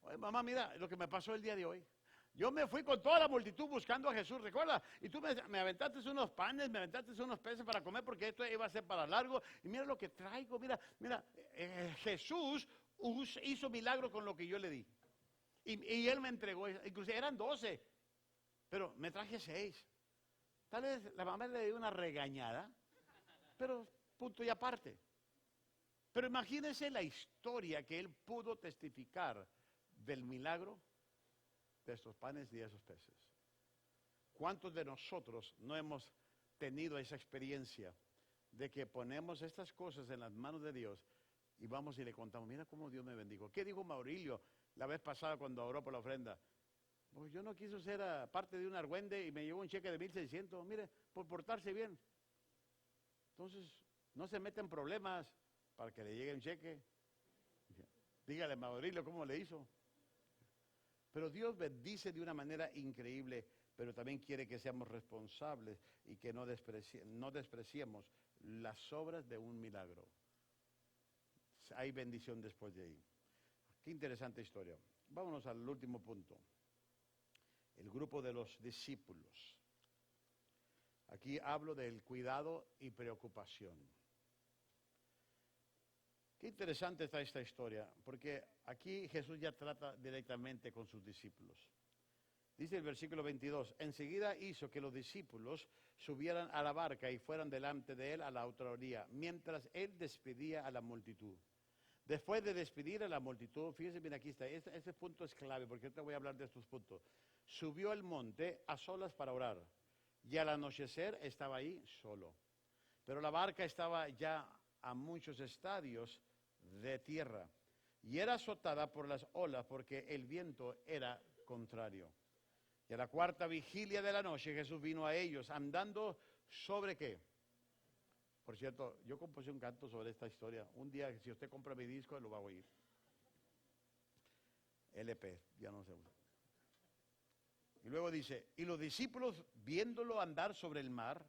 Oye, mamá, mira lo que me pasó el día de hoy. Yo me fui con toda la multitud buscando a Jesús, ¿recuerda? Y tú me aventaste unos panes, me aventaste unos peces para comer porque esto iba a ser para largo. Y mira lo que traigo, mira, Jesús hizo milagro con lo que yo le di. Y él me entregó, inclusive eran 12, pero me traje 6. Tal vez la mamá le dio una regañada, pero punto y aparte. Pero imagínense la historia que él pudo testificar del milagro de estos panes y de esos peces. ¿Cuántos de nosotros no hemos tenido esa experiencia de que ponemos estas cosas en las manos de Dios y vamos y le contamos, mira cómo Dios me bendijo? ¿Qué dijo Maurilio la vez pasada cuando oró por la ofrenda? Pues yo no quiso ser parte de un argüende y me llevó un cheque de 1,600, mire, por portarse bien. Entonces, no se meten problemas para que le llegue un cheque. Dígale a Maurilio cómo le hizo. Pero Dios bendice de una manera increíble, pero también quiere que seamos responsables y que no despreciemos las obras de un milagro. Hay bendición después de ahí. Qué interesante historia. Vámonos al último punto. El grupo de los discípulos. Aquí hablo del cuidado y preocupación. Qué interesante está esta historia, porque aquí Jesús ya trata directamente con sus discípulos. Dice el versículo 22, enseguida hizo que los discípulos subieran a la barca y fueran delante de él a la otra orilla, mientras él despedía a la multitud. Después de despedir a la multitud, fíjense bien, aquí está, este punto es clave, porque ahorita voy a hablar de estos puntos. Subió al monte a solas para orar, y al anochecer estaba ahí solo. Pero la barca estaba ya a muchos estadios de tierra, y era azotada por las olas porque el viento era contrario. Y a la cuarta vigilia de la noche Jesús vino a ellos andando sobre ¿qué? Por cierto, yo compuse un canto sobre esta historia. Un día, si usted compra mi disco, lo va a oír. LP, ya no se usa. Y luego dice, y los discípulos, viéndolo andar sobre el mar,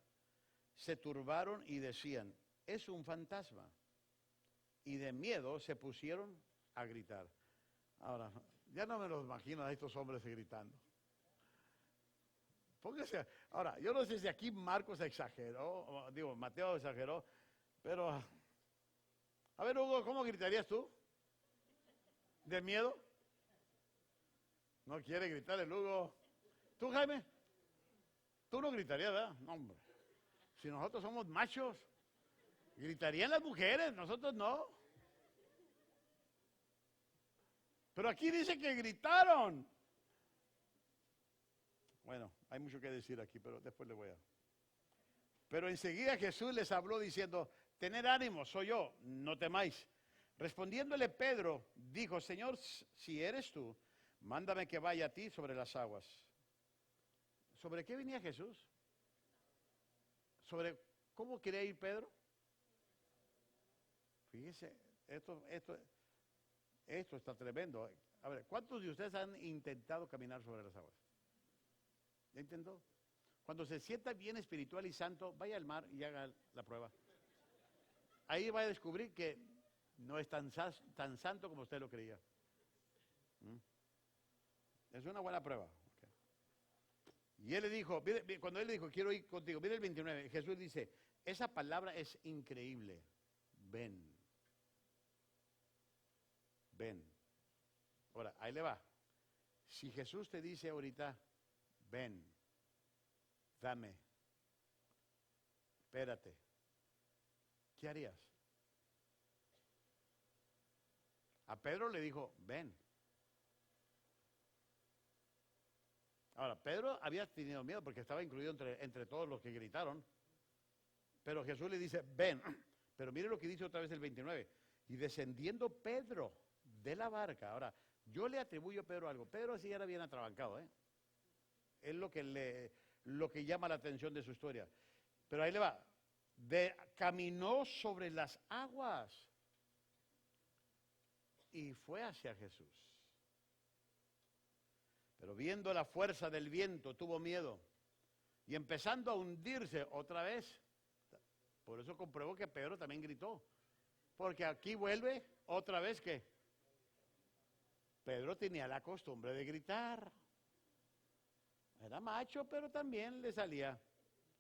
se turbaron y decían, es un fantasma. Y de miedo se pusieron a gritar. Ahora, ya no me los imagino a estos hombres gritando. Póngase, ahora, yo no sé si aquí Marcos exageró, digo, Mateo exageró, pero, a ver, Hugo, ¿cómo gritarías tú? ¿De miedo? No quiere gritar el Hugo. ¿Tú, Jaime? Tú no gritarías, ¿verdad? No, hombre. Si nosotros somos machos, gritarían las mujeres, nosotros no. Pero aquí dice que gritaron. Bueno, hay mucho que decir aquí, pero después le voy a... Pero enseguida Jesús les habló diciendo, tened ánimo, soy yo, no temáis. Respondiéndole Pedro, dijo, Señor, si eres tú, mándame que vaya a ti sobre las aguas. ¿Sobre qué venía Jesús? ¿Sobre cómo quería ir Pedro? Fíjese, esto está tremendo. A ver, ¿cuántos de ustedes han intentado caminar sobre las aguas? ¿Ya intentó? Cuando se sienta bien espiritual y santo, vaya al mar y haga la prueba. Ahí va a descubrir que no es tan santo como usted lo creía. Es una buena prueba. Okay. Y él le dijo, cuando él le dijo, quiero ir contigo, mire el 29, Jesús dice, esa palabra es increíble. Ven. Ven. Ahora, ahí le va. Si Jesús te dice ahorita, ven, dame, espérate, ¿qué harías? A Pedro le dijo, ven. Ahora, Pedro había tenido miedo porque estaba incluido entre todos los que gritaron. Pero Jesús le dice, ven. Pero mire lo que dice otra vez el 29. Y descendiendo Pedro de la barca. Ahora, yo le atribuyo a Pedro algo. Pedro así era bien atrabancado, ¿eh? Es lo que llama la atención de su historia. Pero ahí le va. Caminó sobre las aguas y fue hacia Jesús. Pero viendo la fuerza del viento, tuvo miedo. Y empezando a hundirse otra vez. Por eso compruebo que Pedro también gritó. Porque aquí vuelve otra vez que Pedro tenía la costumbre de gritar. Era macho, pero también le salía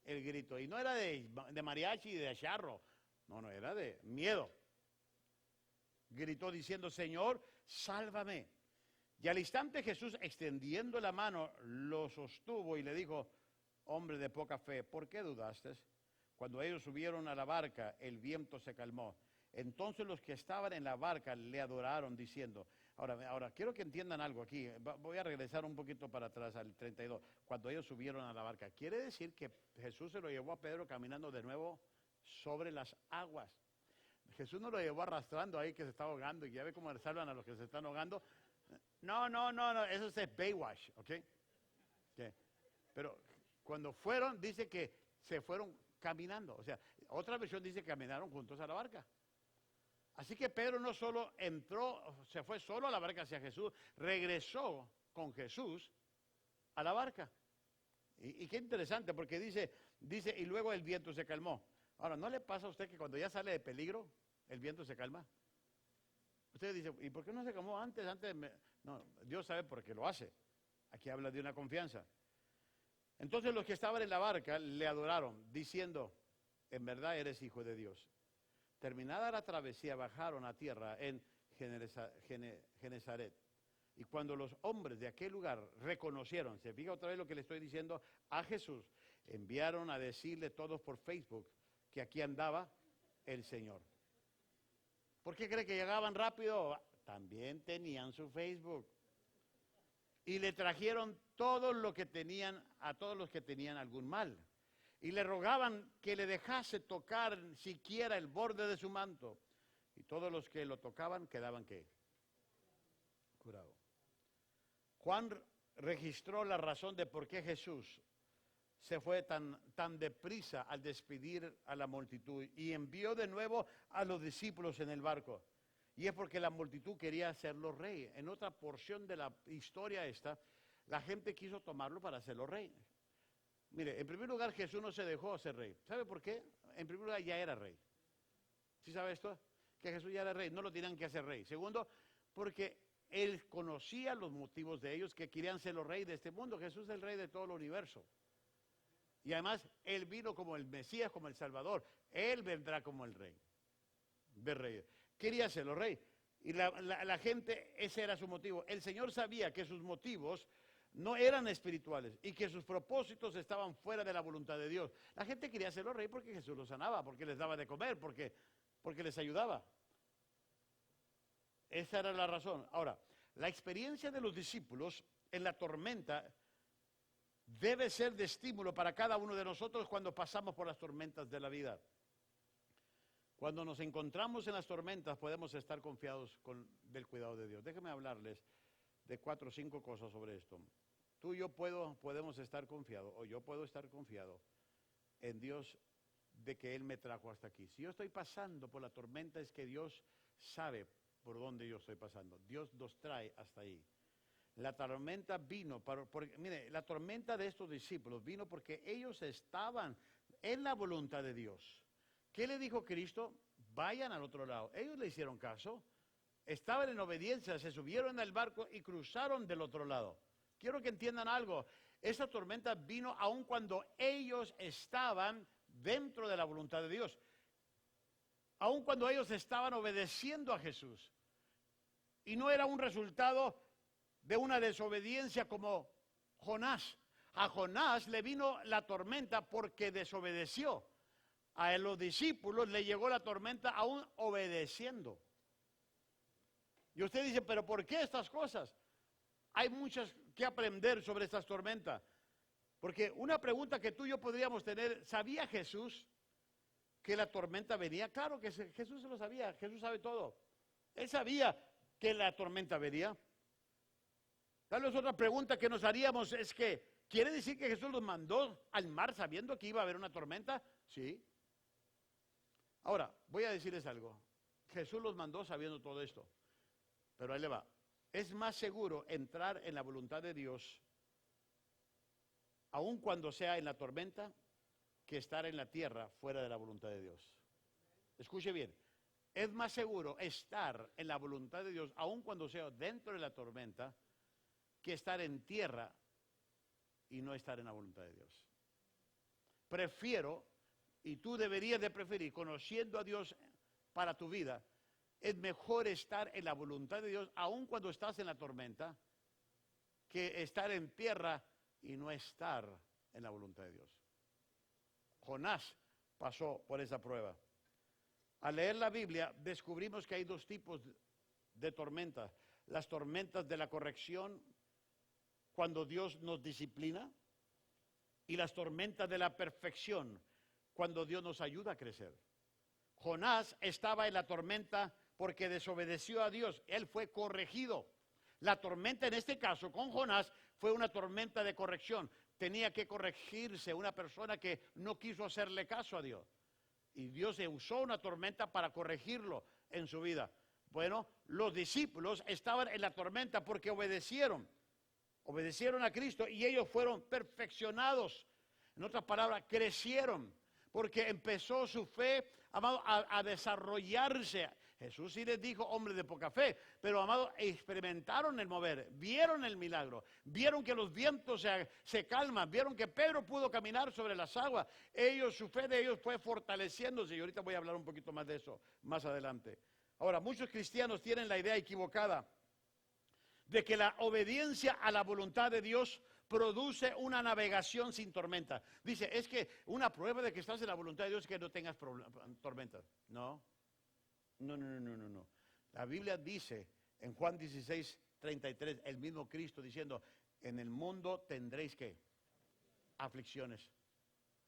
el grito. Y no era de mariachi y de charro. No, era de miedo. Gritó diciendo, Señor, sálvame. Y al instante Jesús, extendiendo la mano, lo sostuvo y le dijo, hombre de poca fe, ¿por qué dudaste? Cuando ellos subieron a la barca, el viento se calmó. Entonces los que estaban en la barca le adoraron diciendo, ahora quiero que entiendan algo aquí, voy a regresar un poquito para atrás al 32, cuando ellos subieron a la barca. Quiere decir que Jesús se lo llevó a Pedro caminando de nuevo sobre las aguas. Jesús no lo llevó arrastrando ahí que se está ahogando y ya ve cómo salvan a los que se están ahogando. No, eso es Baywatch, ¿ok? Pero cuando fueron, dice que se fueron caminando. O sea, otra versión dice que caminaron juntos a la barca. Así que Pedro no solo entró, se fue solo a la barca hacia Jesús, regresó con Jesús a la barca. Y qué interesante, porque dice, y luego el viento se calmó. Ahora, ¿no le pasa a usted que cuando ya sale de peligro, el viento se calma? Usted dice, ¿y por qué no se calmó antes? No, Dios sabe por qué lo hace. Aquí habla de una confianza. Entonces los que estaban en la barca le adoraron, diciendo, en verdad eres hijo de Dios. Terminada la travesía, bajaron a tierra en Genesaret. Y cuando los hombres de aquel lugar reconocieron, se fija otra vez lo que le estoy diciendo, a Jesús, enviaron a decirle todos por Facebook que aquí andaba el Señor. ¿Por qué cree que llegaban rápido? También tenían su Facebook. Y le trajeron todo lo que tenían a todos los que tenían algún mal. Y le rogaban que le dejase tocar siquiera el borde de su manto. Y todos los que lo tocaban quedaban ¿qué? curado. Juan registró la razón de por qué Jesús se fue tan deprisa al despedir a la multitud y envió de nuevo a los discípulos en el barco. Y es porque la multitud quería hacerlo rey. En otra porción de la historia esta, la gente quiso tomarlo para hacerlo rey. Mire, en primer lugar, Jesús no se dejó ser rey. ¿Sabe por qué? En primer lugar, ya era rey. ¿Sí sabe esto? Que Jesús ya era rey, no lo tenían que hacer rey. Segundo, porque él conocía los motivos de ellos que querían ser los reyes de este mundo. Jesús es el rey de todo el universo. Y además, él vino como el Mesías, como el Salvador. Él vendrá como el rey de reyes. Quería serlo rey. Y la gente, ese era su motivo. El Señor sabía que sus motivos no eran espirituales y que sus propósitos estaban fuera de la voluntad de Dios. La gente quería serlo rey porque Jesús los sanaba, porque les daba de comer, porque les ayudaba. Esa era la razón. Ahora, la experiencia de los discípulos en la tormenta debe ser de estímulo para cada uno de nosotros cuando pasamos por las tormentas de la vida. Cuando nos encontramos en las tormentas podemos estar confiados del cuidado de Dios. Déjenme hablarles de 4 o 5 cosas sobre esto. Tú y yo podemos estar confiados, o yo puedo estar confiado en Dios de que Él me trajo hasta aquí. Si yo estoy pasando por la tormenta es que Dios sabe por dónde yo estoy pasando. Dios nos trae hasta ahí. La tormenta vino, mire, la tormenta de estos discípulos vino porque ellos estaban en la voluntad de Dios. ¿Qué le dijo Cristo? Vayan al otro lado. Ellos le hicieron caso, estaban en obediencia, se subieron al barco y cruzaron del otro lado. Quiero que entiendan algo. Esa tormenta vino aun cuando ellos estaban dentro de la voluntad de Dios. Aun cuando ellos estaban obedeciendo a Jesús. Y no era un resultado de una desobediencia como Jonás. A Jonás le vino la tormenta porque desobedeció. A los discípulos le llegó la tormenta aún obedeciendo. Y usted dice, ¿pero por qué estas cosas? Hay muchas que aprender sobre estas tormentas. Porque una pregunta que tú y yo podríamos tener, ¿sabía Jesús que la tormenta venía? Claro que Jesús se lo sabía, Jesús sabe todo. Él sabía que la tormenta venía. Tal vez otra pregunta que nos haríamos es que, ¿quiere decir que Jesús los mandó al mar sabiendo que iba a haber una tormenta? Sí. Ahora, voy a decirles algo. Jesús los mandó sabiendo todo esto. Pero ahí le va. Es más seguro entrar en la voluntad de Dios, aun cuando sea en la tormenta, que estar en la tierra fuera de la voluntad de Dios. Escuche bien. Es más seguro estar en la voluntad de Dios, aun cuando sea dentro de la tormenta, que estar en tierra y no estar en la voluntad de Dios. Prefiero, y tú deberías de preferir, conociendo a Dios para tu vida, es mejor estar en la voluntad de Dios, aun cuando estás en la tormenta, que estar en tierra y no estar en la voluntad de Dios. Jonás pasó por esa prueba. Al leer la Biblia, descubrimos que hay 2 tipos de tormentas. Las tormentas de la corrección, cuando Dios nos disciplina, y las tormentas de la perfección, cuando Dios nos ayuda a crecer. Jonás estaba en la tormenta porque desobedeció a Dios. Él fue corregido. La tormenta en este caso con Jonás fue una tormenta de corrección. Tenía que corregirse una persona que no quiso hacerle caso a Dios. Y Dios usó una tormenta para corregirlo en su vida. Bueno, los discípulos estaban en la tormenta porque obedecieron a Cristo y ellos fueron perfeccionados. En otras palabras, crecieron porque empezó su fe, amado, a desarrollarse. Jesús sí les dijo, hombres de poca fe, pero, amado, experimentaron el mover, vieron el milagro, vieron que los vientos se calman, vieron que Pedro pudo caminar sobre las aguas. Su fe de ellos fue fortaleciéndose, y ahorita voy a hablar un poquito más de eso más adelante. Ahora, muchos cristianos tienen la idea equivocada de que la obediencia a la voluntad de Dios produce una navegación sin tormenta. Dice, es que una prueba de que estás en la voluntad de Dios es que no tengas tormentas. No. La Biblia dice en Juan 16:33, el mismo Cristo diciendo, en el mundo tendréis ¿qué? Aflicciones.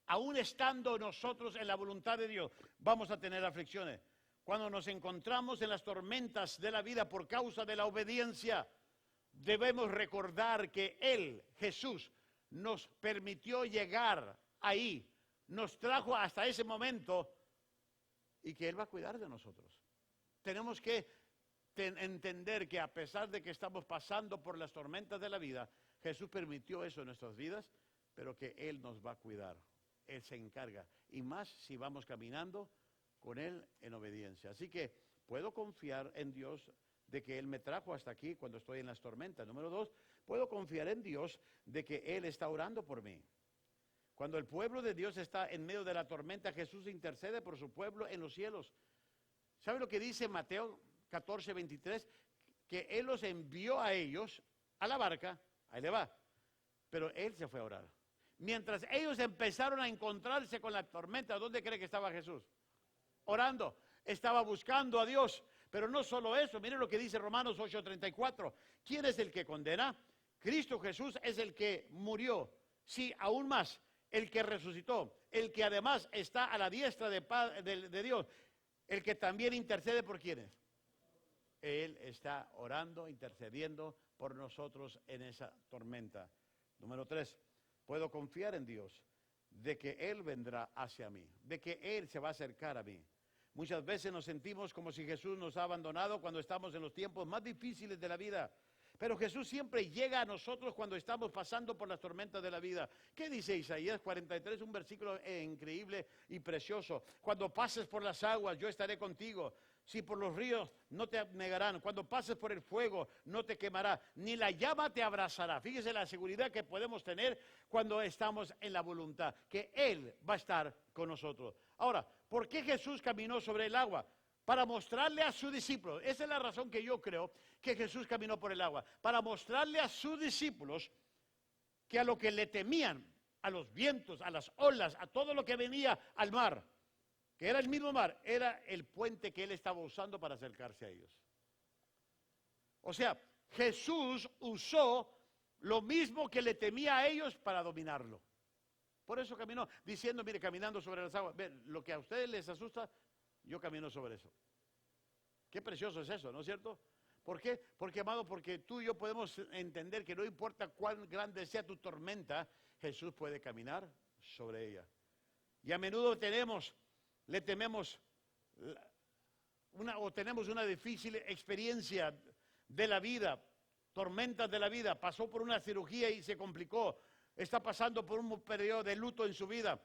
Aún estando nosotros en la voluntad de Dios, vamos a tener aflicciones. Cuando nos encontramos en las tormentas de la vida por causa de la obediencia, debemos recordar que Él, Jesús, nos permitió llegar ahí, nos trajo hasta ese momento y que Él va a cuidar de nosotros. Tenemos que entender que a pesar de que estamos pasando por las tormentas de la vida, Jesús permitió eso en nuestras vidas, pero que Él nos va a cuidar. Él se encarga. Y más si vamos caminando con Él en obediencia. Así que puedo confiar en Dios de que Él me trajo hasta aquí cuando estoy en las tormentas. Número 2, puedo confiar en Dios de que Él está orando por mí. Cuando el pueblo de Dios está en medio de la tormenta, Jesús intercede por su pueblo en los cielos. ¿Sabe lo que dice Mateo 14, 23? Que Él los envió a ellos, a la barca, ahí le va, pero Él se fue a orar. Mientras ellos empezaron a encontrarse con la tormenta, ¿dónde cree que estaba Jesús? Orando, estaba buscando a Dios. Pero no solo eso, miren lo que dice Romanos 8:34. ¿Quién es el que condena? Cristo Jesús es el que murió. Sí, aún más, el que resucitó, el que además está a la diestra de Dios, el que también intercede por quienes. Él está orando, intercediendo por nosotros en esa tormenta. Número 3, puedo confiar en Dios de que Él vendrá hacia mí, de que Él se va a acercar a mí. Muchas veces nos sentimos como si Jesús nos ha abandonado cuando estamos en los tiempos más difíciles de la vida. Pero Jesús siempre llega a nosotros cuando estamos pasando por las tormentas de la vida. ¿Qué dice Isaías 43? Un versículo increíble y precioso. Cuando pases por las aguas, yo estaré contigo. Si por los ríos, no te negarán. Cuando pases por el fuego, no te quemará. Ni la llama te abrazará. Fíjese la seguridad que podemos tener cuando estamos en la voluntad, que Él va a estar con nosotros. Ahora, ¿por qué Jesús caminó sobre el agua? Para mostrarle a sus discípulos. Esa es la razón que yo creo que Jesús caminó por el agua. Para mostrarle a sus discípulos que a lo que le temían, a los vientos, a las olas, a todo lo que venía al mar, que era el mismo mar, era el puente que Él estaba usando para acercarse a ellos. O sea, Jesús usó lo mismo que le temía a ellos para dominarlo. Por eso caminó, diciendo, mire, caminando sobre las aguas. Ven, lo que a ustedes les asusta, yo camino sobre eso. Qué precioso es eso, ¿no es cierto? ¿Por qué? Porque, amado, porque tú y yo podemos entender que no importa cuán grande sea tu tormenta, Jesús puede caminar sobre ella. Y a menudo le tememos tenemos una difícil experiencia de la vida, tormentas de la vida. Pasó por una cirugía y se complicó. Está pasando por un periodo de luto en su vida.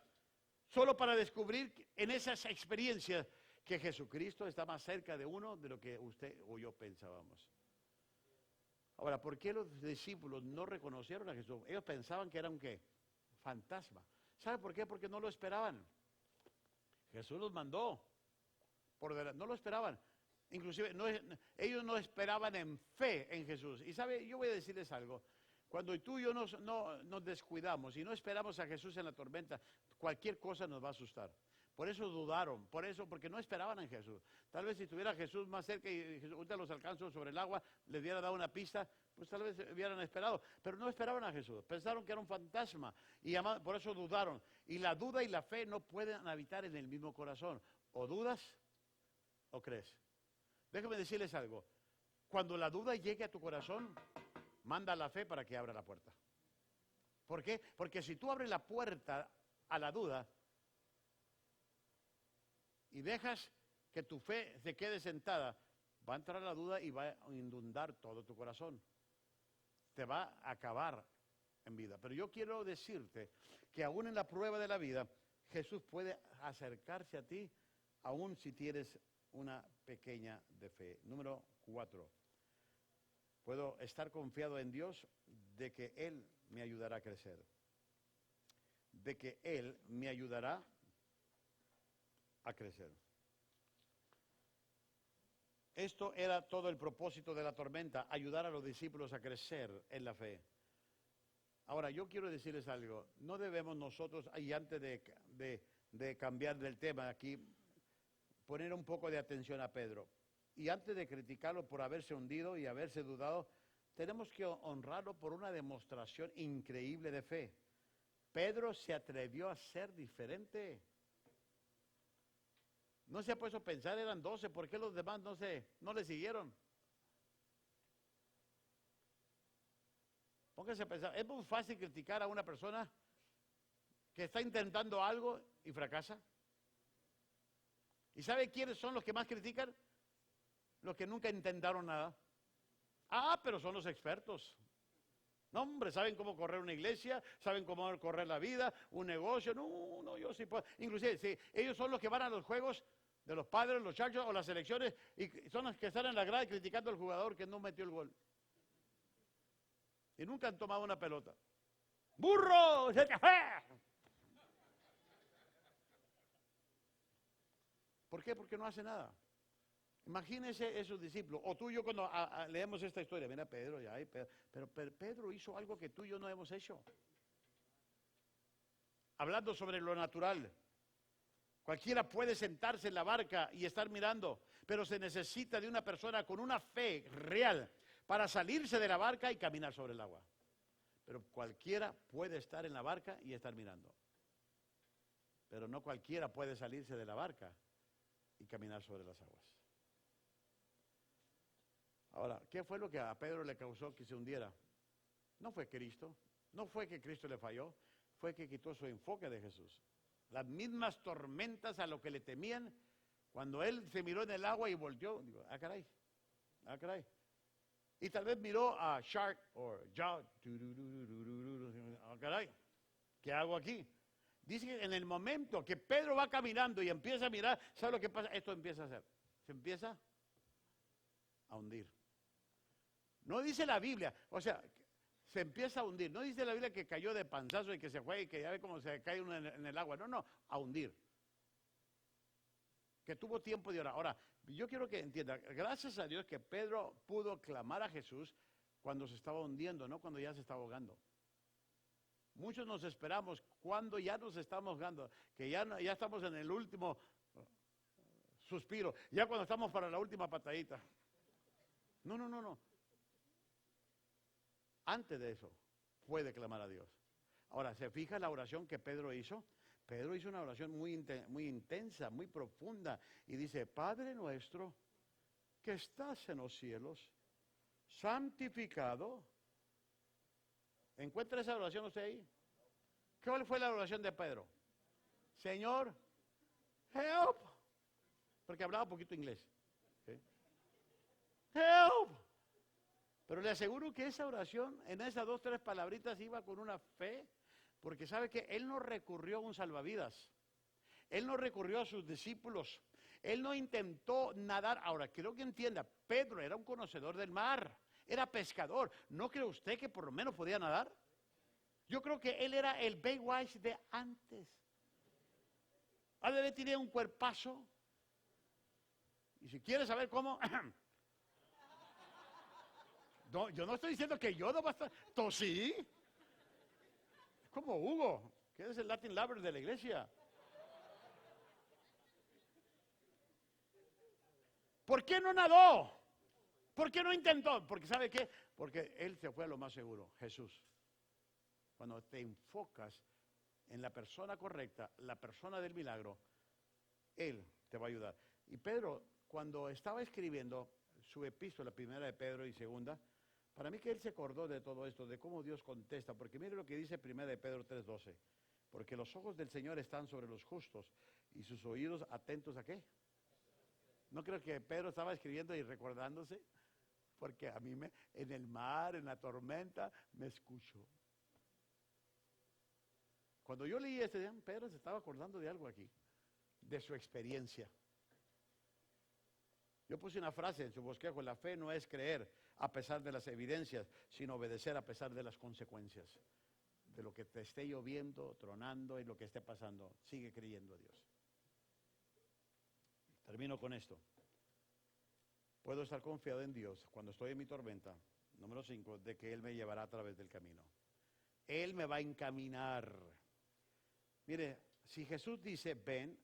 Solo para descubrir en esas experiencias que Jesucristo está más cerca de uno de lo que usted o yo pensábamos. Ahora, ¿por qué los discípulos no reconocieron a Jesús? Ellos pensaban que era un ¿qué? Fantasma. ¿Sabe por qué? Porque no lo esperaban. Jesús los mandó. No lo esperaban. Inclusive ellos no esperaban en fe en Jesús. Y sabe, yo voy a decirles algo. Cuando tú y yo nos descuidamos y no esperamos a Jesús en la tormenta, cualquier cosa nos va a asustar. Por eso dudaron, porque no esperaban en Jesús. Tal vez si tuviera Jesús más cerca y Jesús ahorita los alcanzó sobre el agua, les hubiera dado una pista, pues tal vez hubieran esperado. Pero no esperaban a Jesús, pensaron que era un fantasma y por eso dudaron. Y la duda y la fe no pueden habitar en el mismo corazón. O dudas o crees. Déjame decirles algo. Cuando la duda llegue a tu corazón, manda la fe para que abra la puerta. ¿Por qué? Porque si tú abres la puerta a la duda y dejas que tu fe se quede sentada, va a entrar la duda y va a inundar todo tu corazón. Te va a acabar en vida. Pero yo quiero decirte que aún en la prueba de la vida, Jesús puede acercarse a ti, aún si tienes una pequeña de fe. Número 4. Puedo estar confiado en Dios de que Él me ayudará a crecer. De que Él me ayudará a crecer. Esto era todo el propósito de la tormenta, ayudar a los discípulos a crecer en la fe. Ahora, yo quiero decirles algo. No debemos nosotros, y antes de cambiar del tema aquí, poner un poco de atención a Pedro. Y antes de criticarlo por haberse hundido y haberse dudado, tenemos que honrarlo por una demostración increíble de fe. Pedro se atrevió a ser diferente. No se ha puesto a pensar, eran 12, ¿por qué los demás no le siguieron? Póngase a pensar, es muy fácil criticar a una persona que está intentando algo y fracasa. ¿Y sabe quiénes son los que más critican? Los que nunca intentaron nada. Ah, pero son los expertos. No, hombre, saben cómo correr una iglesia, saben cómo correr la vida, un negocio. No, yo sí puedo. Inclusive, sí, ellos son los que van a los juegos de los Padres, los Chargers o las selecciones y son los que están en la grada criticando al jugador que no metió el gol. Y nunca han tomado una pelota. ¡Burro! ¡Es el café! ¿Por qué? Porque no hace nada. Imagínense esos discípulos, o tú y yo cuando leemos esta historia, mira Pedro, pero Pedro hizo algo que tú y yo no hemos hecho. Hablando sobre lo natural, cualquiera puede sentarse en la barca y estar mirando, pero se necesita de una persona con una fe real para salirse de la barca y caminar sobre el agua. Pero cualquiera puede estar en la barca y estar mirando. Pero no cualquiera puede salirse de la barca y caminar sobre las aguas. Ahora, ¿qué fue lo que a Pedro le causó que se hundiera? No fue Cristo, no fue que Cristo le falló, fue que quitó su enfoque de Jesús. Las mismas tormentas a lo que le temían, cuando él se miró en el agua y volteó, digo, caray, caray. Y tal vez miró a Shark o Jaw, caray, ¿qué hago aquí? Dice que en el momento que Pedro va caminando y empieza a mirar, ¿sabe lo que pasa? Esto empieza a hacer, se empieza a hundir. No dice la Biblia, o sea, se empieza a hundir. No dice la Biblia que cayó de panzazo y que se fue y que ya ve cómo se cae uno en el agua. No, a hundir. Que tuvo tiempo de orar. Ahora, yo quiero que entienda, gracias a Dios que Pedro pudo clamar a Jesús cuando se estaba hundiendo, no cuando ya se estaba ahogando. Muchos nos esperamos cuando ya nos estamos ahogando, que ya estamos en el último suspiro, ya cuando estamos para la última patadita. No. Antes de eso, puede clamar a Dios. Ahora, ¿se fija la oración que Pedro hizo? Pedro hizo una oración muy intensa, muy profunda, y dice, Padre nuestro, que estás en los cielos, santificado. ¿Encuentra esa oración usted ahí? ¿Cuál fue la oración de Pedro? Señor, help. Porque hablaba un poquito inglés. ¿Sí? Help. Pero le aseguro que esa oración, en esas 2, 3 palabritas, iba con una fe, porque sabe que él no recurrió a un salvavidas. Él no recurrió a sus discípulos. Él no intentó nadar. Ahora, quiero que entienda, Pedro era un conocedor del mar, era pescador. ¿No cree usted que por lo menos podía nadar? Yo creo que él era el Baywatch de antes. Además tenía un cuerpazo. Y si quiere saber cómo... No, yo no estoy diciendo que yo no va a estar... Tosí. Es como Hugo, que es el Latin Lover de la iglesia. ¿Por qué no nadó? ¿Por qué no intentó? Porque ¿sabe qué? Porque él se fue a lo más seguro, Jesús. Cuando te enfocas en la persona correcta, la persona del milagro, Él te va a ayudar. Y Pedro, cuando estaba escribiendo su epístola, primera de Pedro y segunda, para mí que él se acordó de todo esto, de cómo Dios contesta, porque mire lo que dice primera de Pedro 3:12, porque los ojos del Señor están sobre los justos y sus oídos atentos ¿a qué? ¿No creo que Pedro estaba escribiendo y recordándose? Porque a mí en el mar, en la tormenta, me escuchó. Cuando yo leí este día, Pedro se estaba acordando de algo aquí, de su experiencia. Yo puse una frase en su bosquejo, la fe no es creer a pesar de las evidencias, sino obedecer a pesar de las consecuencias. De lo que te esté lloviendo, tronando y lo que esté pasando, sigue creyendo a Dios. Termino con esto. Puedo estar confiado en Dios cuando estoy en mi tormenta, número 5, de que Él me llevará a través del camino. Él me va a encaminar. Mire, si Jesús dice ven,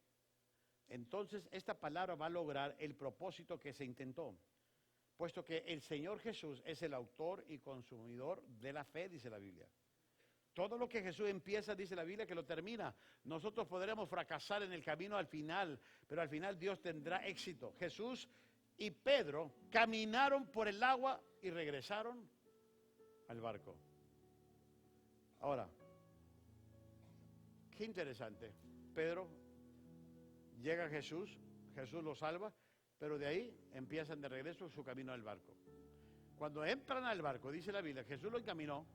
entonces esta palabra va a lograr el propósito que se intentó, puesto que el Señor Jesús es el autor y consumidor de la fe, dice la Biblia. Todo lo que Jesús empieza, dice la Biblia, que lo termina. Nosotros podremos fracasar en el camino al final, pero al final Dios tendrá éxito. Jesús y Pedro caminaron por el agua y regresaron al barco. Ahora, qué interesante. Pedro llega a Jesús, Jesús lo salva, pero de ahí empiezan de regreso su camino al barco. Cuando entran al barco, dice la Biblia, Jesús lo encaminó,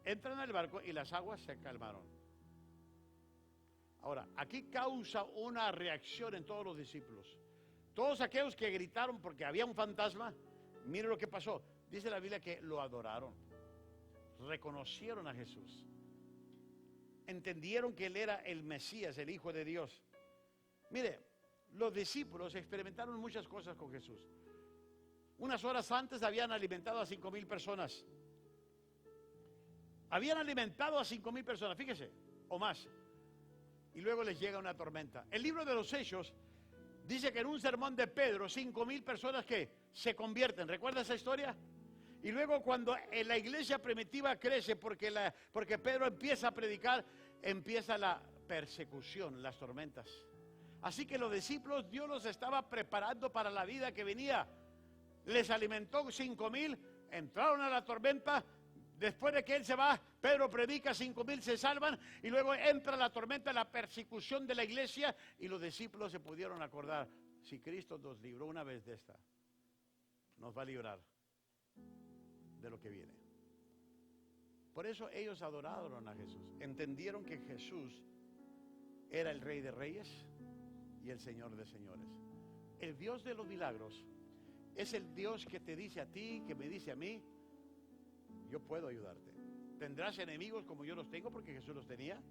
entran al barco y las aguas se calmaron. Ahora, aquí causa una reacción en todos los discípulos. Todos aquellos que gritaron porque había un fantasma, miren lo que pasó. Dice la Biblia que lo adoraron, reconocieron a Jesús, entendieron que Él era el Mesías, el Hijo de Dios. Mire, los discípulos experimentaron muchas cosas con Jesús. Unas horas antes habían alimentado a 5,000 personas. Habían alimentado a 5,000 personas, fíjese, o más. Y luego les llega una tormenta. El libro de los Hechos dice que en un sermón de Pedro, 5,000 personas que se convierten. ¿Recuerda esa historia? Y luego cuando en la iglesia primitiva crece, porque Pedro empieza a predicar, empieza la persecución, las tormentas. Así que los discípulos, Dios los estaba preparando para la vida que venía. Les alimentó 5,000, entraron a la tormenta. Después de que Él se va, Pedro predica, 5,000 se salvan, y luego entra la tormenta, la persecución de la iglesia, y los discípulos se pudieron acordar, si Cristo nos libró una vez de esta, nos va a librar de lo que viene. Por eso ellos adoraron a Jesús, entendieron que Jesús era el Rey de Reyes y el Señor de Señores. El Dios de los milagros es el Dios que te dice a ti, que me dice a mí, yo puedo ayudarte. Tendrás enemigos como yo los tengo, porque Jesús los tenía.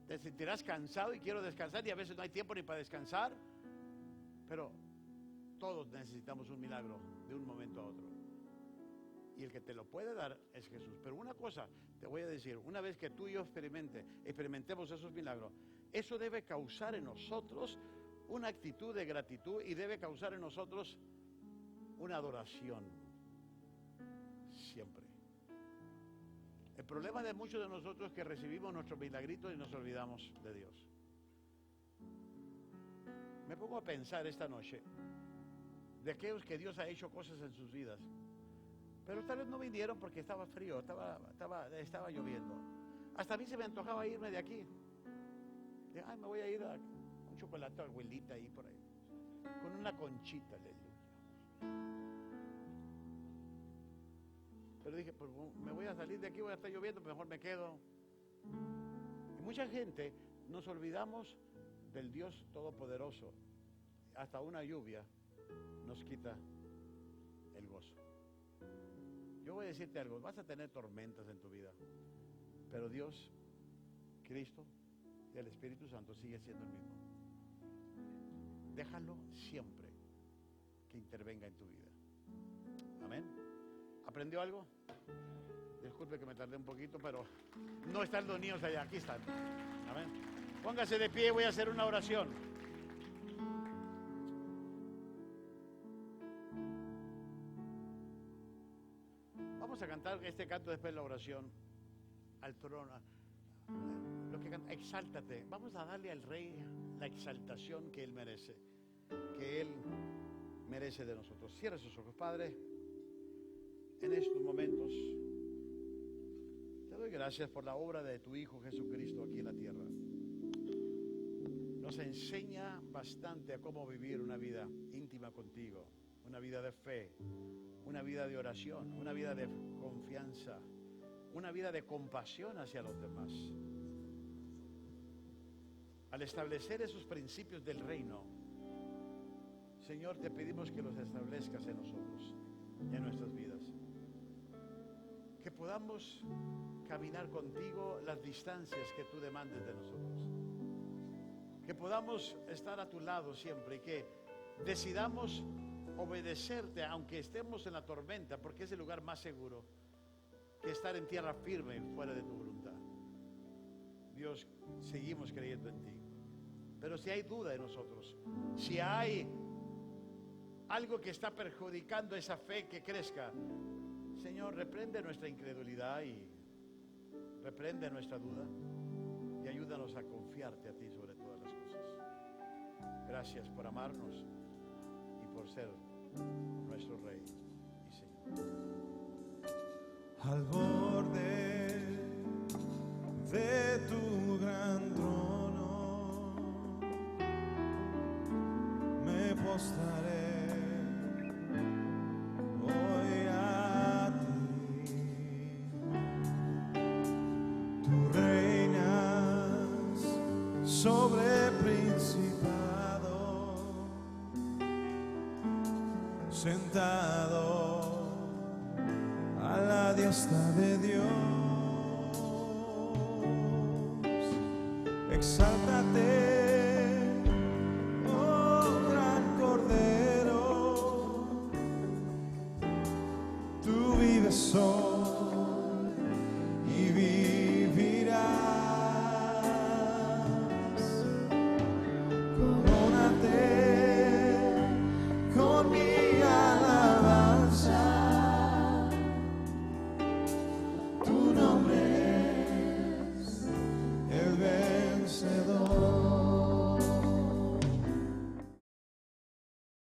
Te sentirás cansado y quiero descansar, y a veces no hay tiempo ni para descansar. Pero todos necesitamos un milagro de un momento a otro. Y el que te lo puede dar es Jesús. Pero una cosa te voy a decir, una vez que tú y yo experimentemos esos milagros, eso debe causar en nosotros una actitud de gratitud y debe causar en nosotros una adoración siempre. El problema de muchos de nosotros es que recibimos nuestros milagritos y nos olvidamos de Dios. Me pongo a pensar esta noche de aquellos que Dios ha hecho cosas en sus vidas, pero tal vez no vinieron porque estaba frío, estaba lloviendo. Hasta a mí se me antojaba irme de aquí. Ay, me voy a ir a un chocolate a abuelita ahí por ahí, con una conchita, aleluya. Pero dije, pues me voy a salir de aquí, voy a estar lloviendo, pues mejor me quedo. Y mucha gente nos olvidamos del Dios Todopoderoso. Hasta una lluvia nos quita el gozo. Yo voy a decirte algo, vas a tener tormentas en tu vida, pero Dios, Cristo y el Espíritu Santo sigue siendo el mismo. Déjalo siempre que intervenga en tu vida. Amén. ¿Aprendió algo? Disculpe que me tardé un poquito, pero no están los niños allá, aquí están. Amén. Póngase de pie, voy a hacer una oración. Vamos a cantar este canto después de la oración al trono. Lo que canta, exáltate. Vamos a darle al Rey la exaltación que Él merece, que Él merece de nosotros. Cierra sus ojos, Padre. En estos momentos te doy gracias por la obra de tu Hijo Jesucristo aquí en la tierra. Nos enseña bastante a cómo vivir una vida íntima contigo, una vida de fe, una vida de oración, una vida de confianza, una vida de compasión hacia los demás. Al establecer esos principios del reino, Señor, te pedimos que los establezcas en nosotros, en nuestras vidas. Que podamos caminar contigo las distancias que tú demandes de nosotros. Que podamos estar a tu lado siempre y que decidamos obedecerte aunque estemos en la tormenta, porque es el lugar más seguro que estar en tierra firme fuera de tu voluntad. Dios, seguimos creyendo en ti. Pero si hay duda en nosotros, si hay algo que está perjudicando esa fe que crezca, Señor, reprende nuestra incredulidad y reprende nuestra duda y ayúdanos a confiarte a ti sobre todas las cosas. Gracias por amarnos y por ser nuestro Rey y Señor. Al borde de tu gran trono, me postraré hoy a ti. Tú reinas sobre principado, sentado a la diestra de Dios.